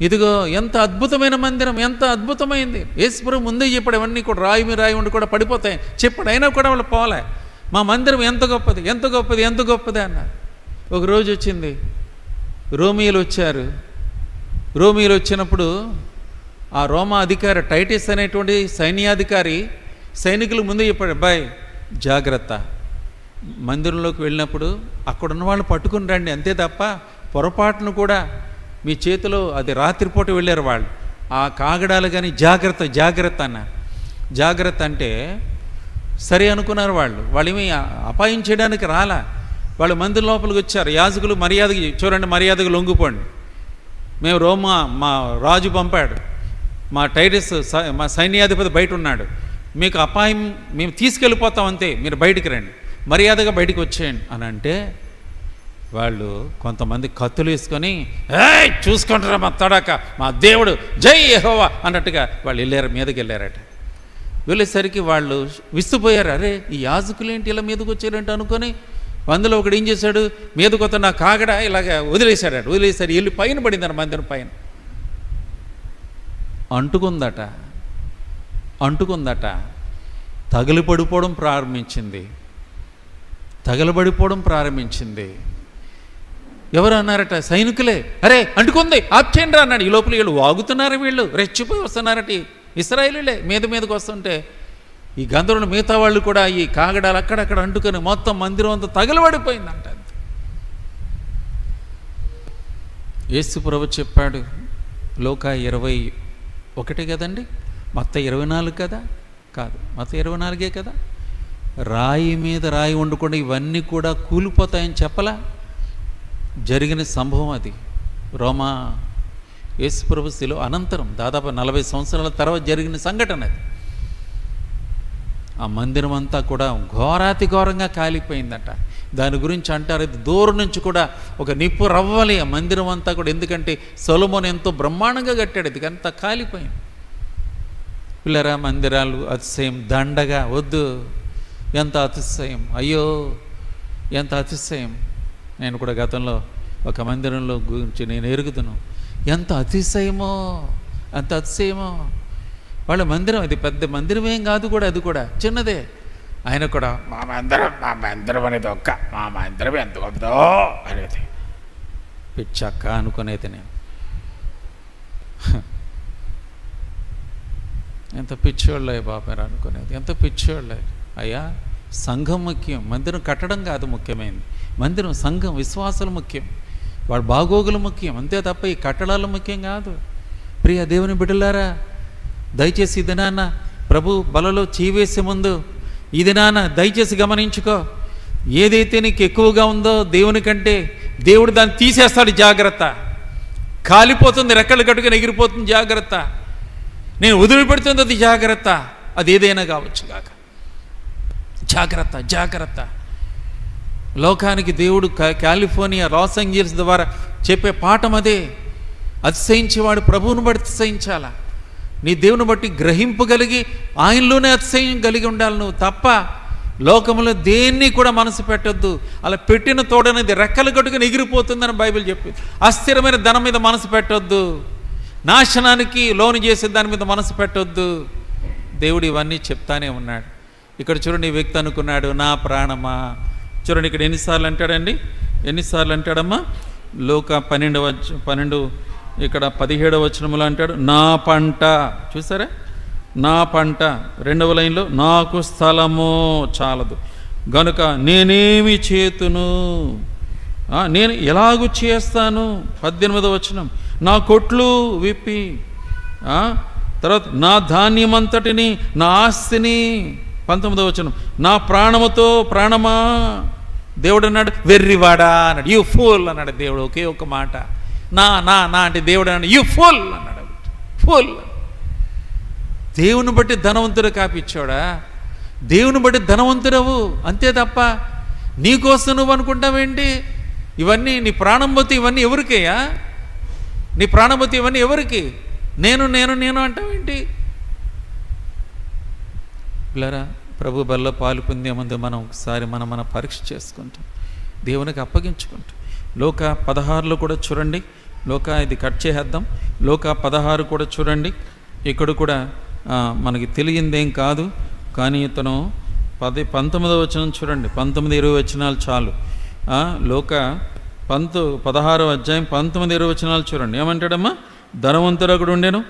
ఇదిగో ఎంత అద్భుతమైన మందిరం, ఎంత అద్భుతమైంది. యేసుప్రభు ముందే చెప్పాడు, ఇవన్నీ కూడా రాయి ఉండి కూడా పడిపోతాయి చెప్పాడు. అయినా కూడా వాళ్ళు పోలే. మా మందిరం ఎంత గొప్పది అన్నారు. ఒక రోజు వచ్చింది, రోమియోలు వచ్చారు. రోమియోలు వచ్చినప్పుడు ఆ రోమా అధికారి టైటిస్ అనేటువంటి సైన్యాధికారి సైనికులకు ముందే చెప్పాడు, అబ్బాయి జాగ్రత్త, మందిరంలోకి వెళ్ళినప్పుడు అక్కడ ఉన్న వాళ్ళు పట్టుకుని రండి, అంతే తప్ప పొరపాటును కూడా మీ చేతిలో, అది రాత్రిపూట వెళ్ళారు వాళ్ళు, ఆ కాగడాలు కానీ జాగ్రత్త అన్నారు. జాగ్రత్త అంటే సరే అనుకున్నారు వాళ్ళు ఏమీ అపాయం చేయడానికి రాలా. వాళ్ళు మందిరం లోపలికి వచ్చారు. యాజకులు మర్యాదకు లొంగిపోండి, మేము మా రాజు పంపాడు, మా టైటిస్ మా సైన్యాధిపతి బయట ఉన్నాడు, మీకు అపాయం మేము తీసుకెళ్ళిపోతాం, అంతే, మీరు బయటికి రండి, మర్యాదగా బయటికి వచ్చేయండి అని అంటే వాళ్ళు కొంతమంది కత్తులు వేసుకొని చూసుకుంటారా మా తడాక, మా దేవుడు జై యెహోవా అన్నట్టుగా వాళ్ళు మీదకి వెళ్ళారట. వెళ్ళేసరికి వాళ్ళు విస్తుపోయారు. అరే ఈ యాజకులేంటి ఇలా మీదకి వచ్చారంటే అనుకొని అందులో ఒకడు ఏం చేశాడు, మీదకొత్త నా కాగడ ఇలాగ వదిలేశారు. వెళ్ళి పైన పడిందన్న మందిరం పైన అంటుకుందట. తగలబడిపోవడం ప్రారంభించింది. ఎవరు అన్నారట? సైనికులే. అరే అంటుకుంది, ఆప్ చేయండి రా అన్నాడు. ఈ లోపల వీళ్ళు వాగుతున్నారు, వీళ్ళు రెచ్చిపోయి వస్తున్నారట. ఇశ్రాయేలీలే మీదకి వస్తుంటే ఈ గంధర్వులు మిగతా వాళ్ళు కూడా ఈ కాగడాలు అక్కడక్కడ అంటుకొని మొత్తం మందిరం అంతా తగలబడిపోయిందంట. యేసు ప్రభు చెప్పాడు, లోకా 21 కదండి, మత్తయి 24 కదా? కాదు, మత్తయి 24 కదా. రాయి మీద రాయి వండుకుండా ఇవన్నీ కూడా కూలిపోతాయని చెప్పలా? జరిగిన సంభవం అది. రోమా యేసుప్రభు శిలువ అనంతరం దాదాపు 40 సంవత్సరాల తర్వాత జరిగిన సంఘటన అది. ఆ మందిరం అంతా కూడా ఘోరాతి ఘోరంగా కాలిపోయిందట. దాని గురించి అంటారు, ఇది దూరం నుంచి కూడా ఒక నిప్పు రవ్వలి ఆ మందిరం అంతా కూడా. ఎందుకంటే సొలొమోను ఎంతో బ్రహ్మాండంగా కట్టాడు, ఇది అంతా కాలిపోయింది. పిల్లరా, మందిరాలు అతిశయం దండగా వద్దు. ఎంత అతిశయం, అయ్యో ఎంత అతిశయం. నేను కూడా గతంలో ఒక మందిరంలో గురించి నేను ఎరుగుతాను. ఎంత అతిశయమో, ఎంత అతిశయమో. వాళ్ళ మందిరం అది పెద్ద మందిరం ఏం కాదు కూడా, అది కూడా చిన్నదే. ఆయన కూడా మా మందిరం అనేది మా మందిరం ఎంత గొప్పదో అనేది పిచ్చక్క అనుకునేది నేను. ఎంత పిచ్చోళ్ళే బాబారు అనుకునేది, ఎంత పిచ్చోళ్ళే. అయ్యా, సంఘం ముఖ్యం, మందిరం కట్టడం కాదు ముఖ్యమైనది. మందిరం, సంఘం, విశ్వాసాలు ముఖ్యం, వాడు బాగోగులు ముఖ్యం, అంతే తప్ప ఈ కట్టడాలు ముఖ్యం కాదు. ప్రియ దేవుని బిడ్డలారా, దయచేసి ఈ దినాన్న ప్రభు బలలో చీవేసే ముందు ఈ దినాన్న దయచేసి గమనించుకో. ఏదైతే నీకు ఎక్కువగా ఉందో దేవుని కంటే, దేవుడు దాన్ని తీసేస్తాడు. జాగ్రత్త, కాలిపోతుంది, రెక్కలు కట్టుకుని ఎగిరిపోతుంది. జాగ్రత్త, నేను వదిలిపెడుతుంది అది జాగ్రత్త. అది ఏదైనా కావచ్చు కాక, జాగ్రత్త జాగ్రత్త. లోకానికి దేవుడు కాలిఫోర్నియా, లాస్ ఏంజల్స్ ద్వారా చెప్పే పాఠం అదే. అతిశయించేవాడు ప్రభువును బట్టి అతిశయించాలా. నీ దేవుని బట్టి గ్రహింపగలిగి ఆయనలోనే అతిశయం కలిగి ఉండాలి నువ్వు తప్ప లోకంలో దేన్ని కూడా మనసు పెట్టొద్దు. అలా పెట్టిన తోడనేది రెక్కలు కట్టుకుని ఎగిరిపోతుందని బైబిల్ చెప్పింది. అస్థిరమైన ధనం మీద మనసు పెట్టొద్దు, నాశనానికి లోను చేసే దాని మీద మనసు పెట్టొద్దు. దేవుడు ఇవన్నీ చెప్తానే ఉన్నాడు. ఇక్కడ చూడండి, ఈ వ్యక్తి అనుకున్నాడు, నా ప్రాణమా. చూడండి ఇక్కడ ఎన్నిసార్లు అంటాడండి, ఎన్నిసార్లు అంటాడమ్మా. లోక 12 ఇక్కడ 17వ వచనంలో అంటాడు, నా పంట. చూసారా, నా పంట. 2వ లైన్లో, నాకు స్థలము చాలదు గనుక నేనేమి చేతును, నేను ఎలాగూ చేస్తాను. 18వ వచనం, నా కొట్లు విప్పి, తర్వాత నా ధాన్యమంతటిని, నా ఆస్తిని. 19వ వచనం, నా ప్రాణముతో ప్రాణమా. దేవుడు అన్నాడు, వెర్రివాడా అన్నాడు, యూ ఫూల్ అన్నాడు దేవుడు. ఒకే ఒక మాట, నా నా నా అంటే దేవుడు అన్నాడు, యూ ఫూల్ అన్నాడు. ఫూల్. దేవుని బట్టి ధనవంతుడు కాపిచ్చాడా? దేవుని బట్టి ధనవంతుడవు అంతే తప్ప నీకోసం నువ్వు అనుకుంటావేంటి? ఇవన్నీ నీ ప్రాణం పోతే ఇవన్నీ ఎవరికేయా? నీ ప్రాణం పోతే ఇవన్నీ ఎవరికి? నేను నేను నేను అంటావేంటి? పిల్లరా, ప్రభు బల్ల పాలు పొందే ముందు మనం ఒకసారి మన పరీక్ష చేసుకుంటాం, దేవునికి అప్పగించుకుంటాం. లోక 16లో కూడా చూడండి, ఇది కట్ చేసేద్దాం. లోక 16 కూడా చూడండి. ఇక్కడ కూడా మనకి తెలియందేం కాదు, కానీ ఇతను 19వ వచనం చూడండి, 19-20 వచనాలు చాలు. లోక 16వ అధ్యాయం 19-20 వచనాలు చూడండి. ఏమంటాడమ్మా, ధనవంతుడు అక్కడ ఉండెను,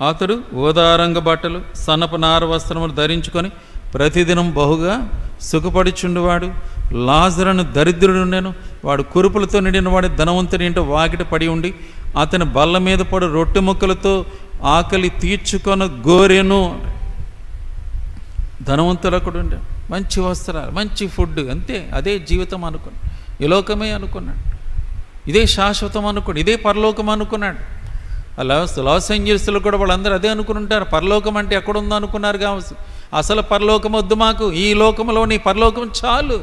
అతడు ఓదారంగ బట్టలు సన్నపు నార వస్త్రములు ధరించుకొని ప్రతిదినం బహుగా సుఖపడిచుండువాడు. లాజరును దరిద్రుడు ఉండెను, వాడు కురుపులతో నిండిన వాడి ధనవంతుని ఇంట వాకిట పడి ఉండి అతని బల్ల మీద పడు రొట్టె ముక్కలతో ఆకలి తీర్చుకొని గోరెను. ధనవంతుడు అక్కడ ఉండే, మంచి వస్త్రాలు, మంచి ఫుడ్, అంతే. అదే జీవితం అనుకున్నాడు, ఈ లోకమే అనుకున్నాడు, ఇదే శాశ్వతం అనుకున్నాడు, ఇదే పరలోకం అనుకున్నాడు. లాస్ ఏంజల్స్లో కూడా వాళ్ళందరూ అదే అనుకుని ఉంటారు. పరలోకం అంటే ఎక్కడుందో అనుకున్నారు కావచ్చు. అసలు పరలోకం వద్దు మాకు, ఈ లోకంలోని పరలోకం చాలు,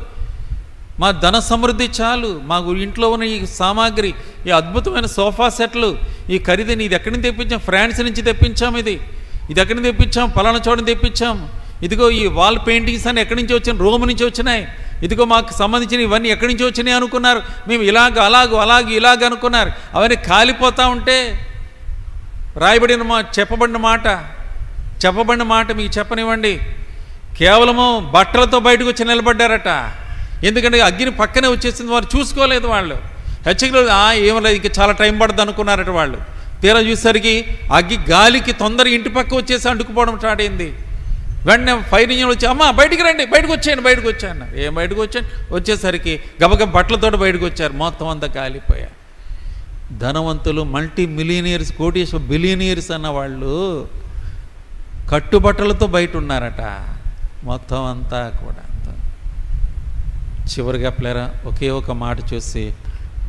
మా ధన సమృద్ధి చాలు, మాకు ఇంట్లో ఉన్న ఈ సామాగ్రి, ఈ అద్భుతమైన సోఫా సెట్లు, ఈ ఖరీదుని ఇది ఎక్కడి నుంచి తెప్పించాం? ఫ్రాన్స్ నుంచి తెప్పించాం. ఇది ఎక్కడి నుంచి తెప్పించాం? పలానా చోటని తెప్పించాం. ఇదిగో ఈ వాల్ పెయింటింగ్స్ అని ఎక్కడి నుంచి వచ్చినాయి? రోమ్ నుంచి వచ్చినాయి. ఇదిగో మాకు సంబంధించిన ఇవన్నీ ఎక్కడి నుంచి వచ్చినాయి అనుకున్నారు. మేము ఇలాగ అనుకున్నారు. అవన్నీ కాలిపోతూ ఉంటే చెప్పబడిన మాట మీకు చెప్పనివ్వండి. కేవలము బట్టలతో బయటకు వచ్చి నిలబడ్డారట. ఎందుకంటే అగ్ని పక్కనే వచ్చేసింది, వారు చూసుకోలేదు. వాళ్ళు హెచ్చరికలు ఏమలేదు, ఇంకా చాలా టైం పడుతుంది అనుకున్నారట. వాళ్ళు తీరా చూసేసరికి అగ్గి గాలికి తొందరగా ఇంటి పక్క వచ్చేసి అంటుకుపోవడం స్టార్ట్ అయింది. వెంటనే ఫైర్ ఇంజిన్ వచ్చి, అమ్మ బయటికి రండి, బయటకు వచ్చాను. ఏం బయటకు వచ్చేసరికి గబగబ బట్టలతో బయటకు వచ్చారు. మొత్తం అంతా కాలిపోయారు. ధనవంతులు, మల్టీ మిలియనియర్స్, కోటీశ్వర బిలియనియర్స్ అన్న వాళ్ళు కట్టుబట్టలతో బయట ఉన్నారట. మొత్తం అంతా కూడా. చివరిగా ప్లేరా, ఒకే ఒక మాట చూసి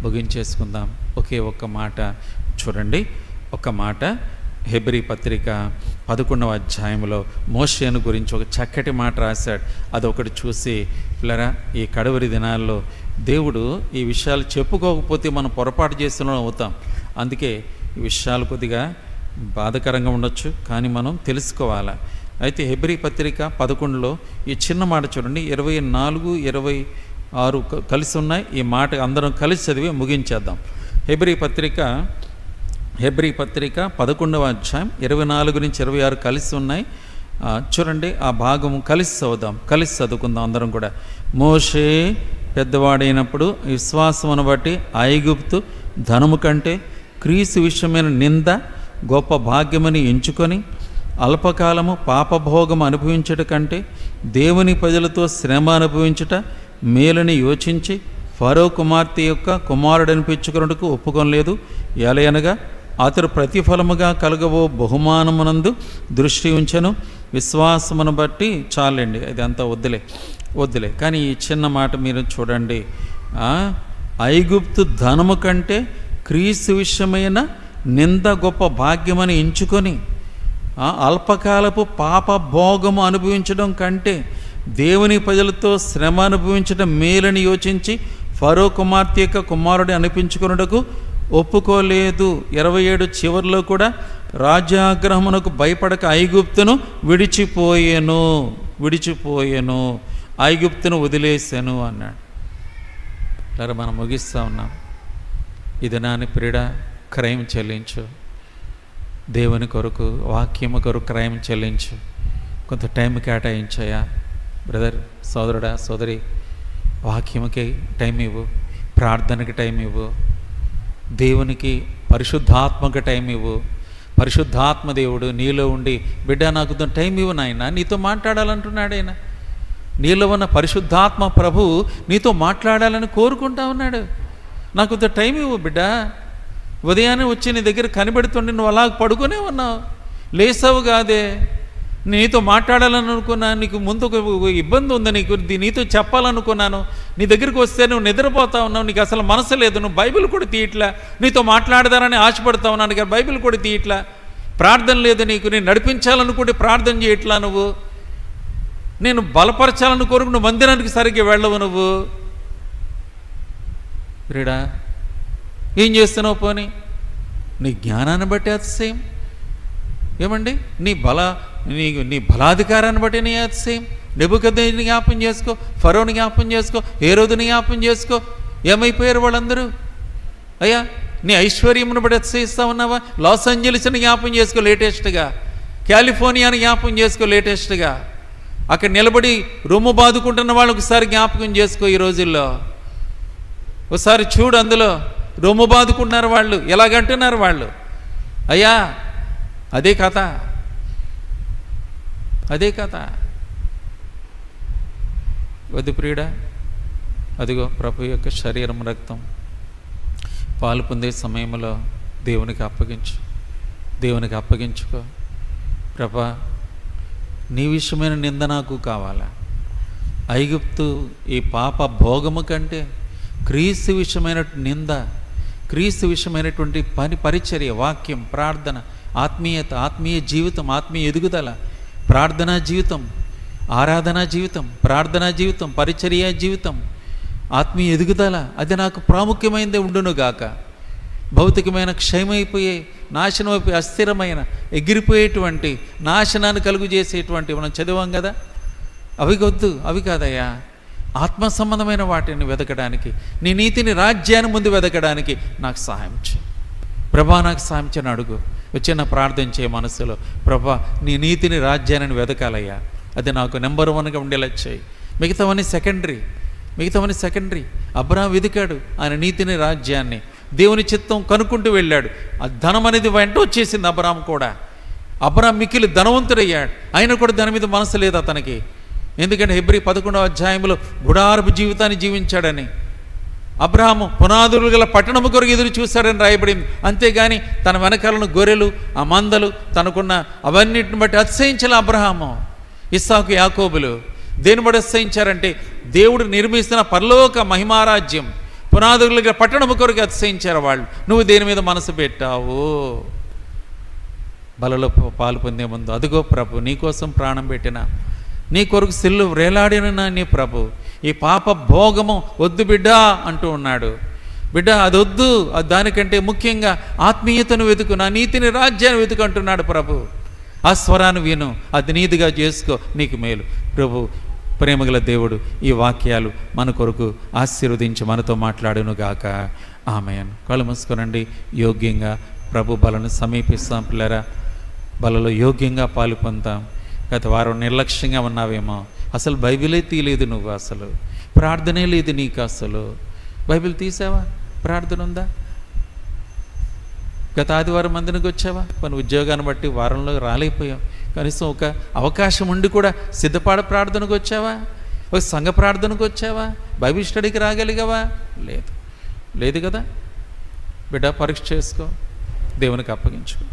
ముగించేసుకుందాం. ఒకే ఒక్క మాట చూడండి, ఒక మాట హెబ్రీ పత్రిక 11వ అధ్యాయంలో మోషేను గురించి ఒక చక్కటి మాట రాశాడు. అదొకటి చూసి పిల్లరా, ఈ కడవరి దినాల్లో దేవుడు ఈ విషయాలు చెప్పుకోకపోతే మనం పొరపాటు చేస్తున్నాం అవుతాం. అందుకే ఈ విషయాలు కొద్దిగా బాధకరంగా ఉండొచ్చు, కానీ మనం తెలుసుకోవాలి. అయితే హెబ్రీ పత్రిక 11లో ఈ చిన్న మాట చూడండి, 24, 26 కలిసి ఉన్నాయి. ఈ మాట అందరం కలిసి చదివి ముగించేద్దాం. హెబ్రీ పత్రిక 11వ అధ్యాయం 24 నుంచి 26 కలిసి ఉన్నాయి. చూడండి, ఆ భాగము కలిసి చదువుకుందాం అందరం కూడా. మోషే పెద్దవాడైనప్పుడు విశ్వాసమును బట్టి ఐగుప్తు ధనము కంటే క్రీస్తు విషయమైన నింద గొప్ప భాగ్యమని ఎంచుకొని అల్పకాలము పాపభోగము అనుభవించుట కంటే దేవుని ప్రజలతో శ్రమ అనుభవించుట మేలని యోచించి ఫరో కుమార్తె యొక్క కుమారుడనిపించుకున్నట్టుకు ఒప్పుకొనలేదు. ఎలయనగా అతడు ప్రతిఫలముగా కలగబో బహుమానమునందు దృష్టి ఉంచెను. విశ్వాసమును బట్టి చాలండి, ఇదంతా వద్దులే. కానీ ఈ చిన్న మాట మీరు చూడండి, ఐగుప్తు ధనము కంటే క్రీస్తు విషయమైన నింద గొప్ప భాగ్యమని ఎంచుకొని అల్పకాలపు పాప భోగము అనుభవించడం కంటే దేవుని ప్రజలతో శ్రమ అనుభవించడం మేలని యోచించి ఫరో కుమార్తె యొక్క కుమారుడు అనిపించుకున్నటకు ఒప్పుకోలేదు. 27 చివరిలో కూడా రాజ్యాగ్రహమునకు భయపడక ఐగుప్తును విడిచిపోయెను, ఐగుప్తును వదిలేశాను అన్నాడు. ఇలా మనం ముగిస్తూ ఉన్నాం. ఇది నాని ప్రియుడ, క్రయం చెల్లించు, దేవుని కొరకు వాక్యము కొరకు క్రయం చెల్లించు. కొంత టైం కేటాయించాయా బ్రదర్, సోదరుడా, సోదరి, వాక్యముకి టైం ఇవ్వు, ప్రార్థనకి టైం ఇవ్వు, దేవునికి పరిశుద్ధాత్మక టైం ఇవ్వు. పరిశుద్ధాత్మ దేవుడు నీలో ఉండి, బిడ్డ నాకు టైం ఇవ్వు నాయన, నీతో మాట్లాడాలంటున్నాడు ఆయన. నీలో ఉన్న పరిశుద్ధాత్మ ప్రభు నీతో మాట్లాడాలని కోరుకుంటా ఉన్నాడు. నాకు టైం ఇవ్వు బిడ్డ. ఉదయాన్నే వచ్చి నీ దగ్గర కనిపెడుతుండే నువ్వు అలా పడుకునే ఉన్నావు, లేసావు కాదే. నీతో మాట్లాడాలని అనుకున్నా, నీకు ముందు ఒక ఇబ్బంది ఉంది, నీతో చెప్పాలనుకున్నాను. నీ దగ్గరికి వస్తే నువ్వు నిద్రపోతా ఉన్నావు, నీకు అసలు మనసు లేదు, నువ్వు బైబిల్ కూడా తీయట్లా. నీతో మాట్లాడదానని ఆశపడతా ఉన్నాను కానీ బైబిల్ కూడా తీయట్లా. ప్రార్థన లేదు నీకు, నేను నడిపించాలనుకుంటే ప్రార్థన చేయట్లా. నువ్వు నేను బలపరచాలని కోరుకు నువ్వు మందిరానికి సరిగ్గా వెళ్ళవు. నువ్వు రీడా ఏం చేస్తున్నావు? పోనీ నీ జ్ఞానాన్ని బట్టి అతిశయం ఏమండి, నీ బలాధికారాన్ని బట్టి నీ అతిశయం. నెబుకద్నెజరుని జ్ఞాపం చేసుకో, ఫరోని జ్ఞాపం చేసుకో, హేరోదుని జ్ఞాపం చేసుకో. ఏమైపోయారు వాళ్ళందరూ? అయ్యా నీ ఐశ్వర్యమును బట్టి అతిశయిస్తా ఉన్నావా? లాస్ ఏంజలీస్ని జ్ఞాపం చేసుకో లేటెస్ట్గా, కాలిఫోర్నియాని జ్ఞాపం చేసుకో లేటెస్ట్గా. అక్కడ నిలబడి రొమ్ము బాదుకుంటున్న వాళ్ళు ఒకసారి జ్ఞాపకం చేసుకో. ఈ రోజుల్లో ఒకసారి చూడు, అందులో రొమ్ము బాదుకుంటున్నారు వాళ్ళు, ఎలాగంటున్నారు వాళ్ళు. అయ్యా అదే కథ. వద్దు ప్రియుడా, అదిగో ప్రభు యొక్క శరీరం రక్తం పాలు పొందే సమయంలో దేవునికి అప్పగించుకో. ప్రభా నీ విషయమైన నింద నాకు కావాలా? ఐగుప్తు ఈ పాప భోగము కంటే క్రీస్తు విషయమైన నింద, క్రీస్తు విషయమైనటువంటి పరిచర్య, వాక్యం, ప్రార్థన, ఆత్మీయత, ఆత్మీయ జీవితం, ఆత్మీయ ఎదుగుదల, ప్రార్థనా జీవితం, ఆరాధనా జీవితం, ప్రార్థనా జీవితం, పరిచర్య జీవితం, ఆత్మీయ ఎదుగుదల, అది నాకు ప్రాముఖ్యమైనదే ఉండునుగాక. భౌతికమైన క్షయమైపోయే, నాశనమైపోయి అస్థిరమైన, ఎగిరిపోయేటువంటి, నాశనాన్ని కలుగు చేసేటువంటి మనం చదివాం కదా, అవి వద్దు, అవి కాదయ్యా. ఆత్మ సంబంధమైన వాటిని వెతకడానికి, నీ నీతిని, రాజ్యాన్ని ముందు వెతకడానికి నాకు సహాయం చేయి ప్రభా, నాకు సహాయం చేయని అడుగు. వచ్చిన ప్రార్థన చేయ మనసులో, ప్రభా నీ నీతిని, రాజ్యాన్ని వెతకాలయ్యా, అది నాకు నెంబర్ 1గా ఉండేలా చేయి. మిగతావన్నీ సెకండరీ. అబ్రహాం వెతికాడు ఆయన నీతిని, రాజ్యాన్ని, దేవుని చిత్తం కనుక్కుంటూ వెళ్ళాడు. ఆ ధనం అనేది వెంట వచ్చేసింది. అబ్రహాం మిక్కిలి ధనవంతుడయ్యాడు, ఆయన కూడా దాని మీద మనసు లేదు అతనికి. ఎందుకంటే హెబ్రీ 11వ అధ్యాయంలో గుడారపు జీవితాన్ని జీవించాడని. అబ్రహాము పునాదులు గల పట్టణము కొరకు ఎదురు చూశాడని రాయబడింది. అంతేగాని తన వెనకాలను గొర్రెలు, ఆ మందలు, తనకున్న అవన్నిటిని బట్టి అతిశయించాలి అబ్రహాము. ఇస్సాకు, యాకోబులు దేని బట్టి అతిశయించారంటే దేవుడు నిర్మిస్తున్న పరలోక మహిమారాజ్యం, పునాదులు గల పట్టణము కొరకు అతిశయించారు వాళ్ళు. నువ్వు దేని మీద మనసు పెట్టావు? బలలో పాలు పొందే ముందు అదిగో ప్రభు నీకోసం ప్రాణం పెట్టిన, నీ కొరకు సిల్లు వేలాడిన నీ ప్రభు ఈ పాప భోగము వద్దు బిడ్డా అంటూ ఉన్నాడు. బిడ్డ అది వద్దు, దానికంటే ముఖ్యంగా ఆత్మీయతను వెతుకు, నా నీతిని రాజ్యాన్ని వెతుకు అంటున్నాడు ప్రభు. ఆ స్వరాన్ని విను, అది నీతిగా చేసుకో, నీకు మేలు. ప్రభు ప్రేమగల దేవుడు ఈ వాక్యాలు మన కొరకు ఆశీర్వదించి మనతో మాట్లాడును గాక. ఆమేన్. కళ్ళు మూసుకోనండి. యోగ్యంగా ప్రభు బలను సమీపిస్తాం పిల్లరా, బలలో యోగ్యంగా పాలు పొందాం. గత వారం నిర్లక్ష్యంగా ఉన్నావేమో, అసలు బైబిలే తీయలేదు నువ్వు, అసలు ప్రార్థనే లేదు నీకు. అసలు బైబిల్ తీసావా? ప్రార్థన ఉందా? గత ఆదివారం మందినికి వచ్చావా? కొన్ని ఉద్యోగాన్ని బట్టి వారంలో రాలేకపోయావు. కనీసం ఒక అవకాశం ఉండి కూడా సిద్ధపాడ ప్రార్థనకు వచ్చావా? ఒక సంఘ ప్రార్థనకు వచ్చావా? బైబిల్ స్టడీకి రాగలిగావా? లేదు కదా. బిడ్డ పరీక్ష చేసుకో, దేవునికి అప్పగించుకో.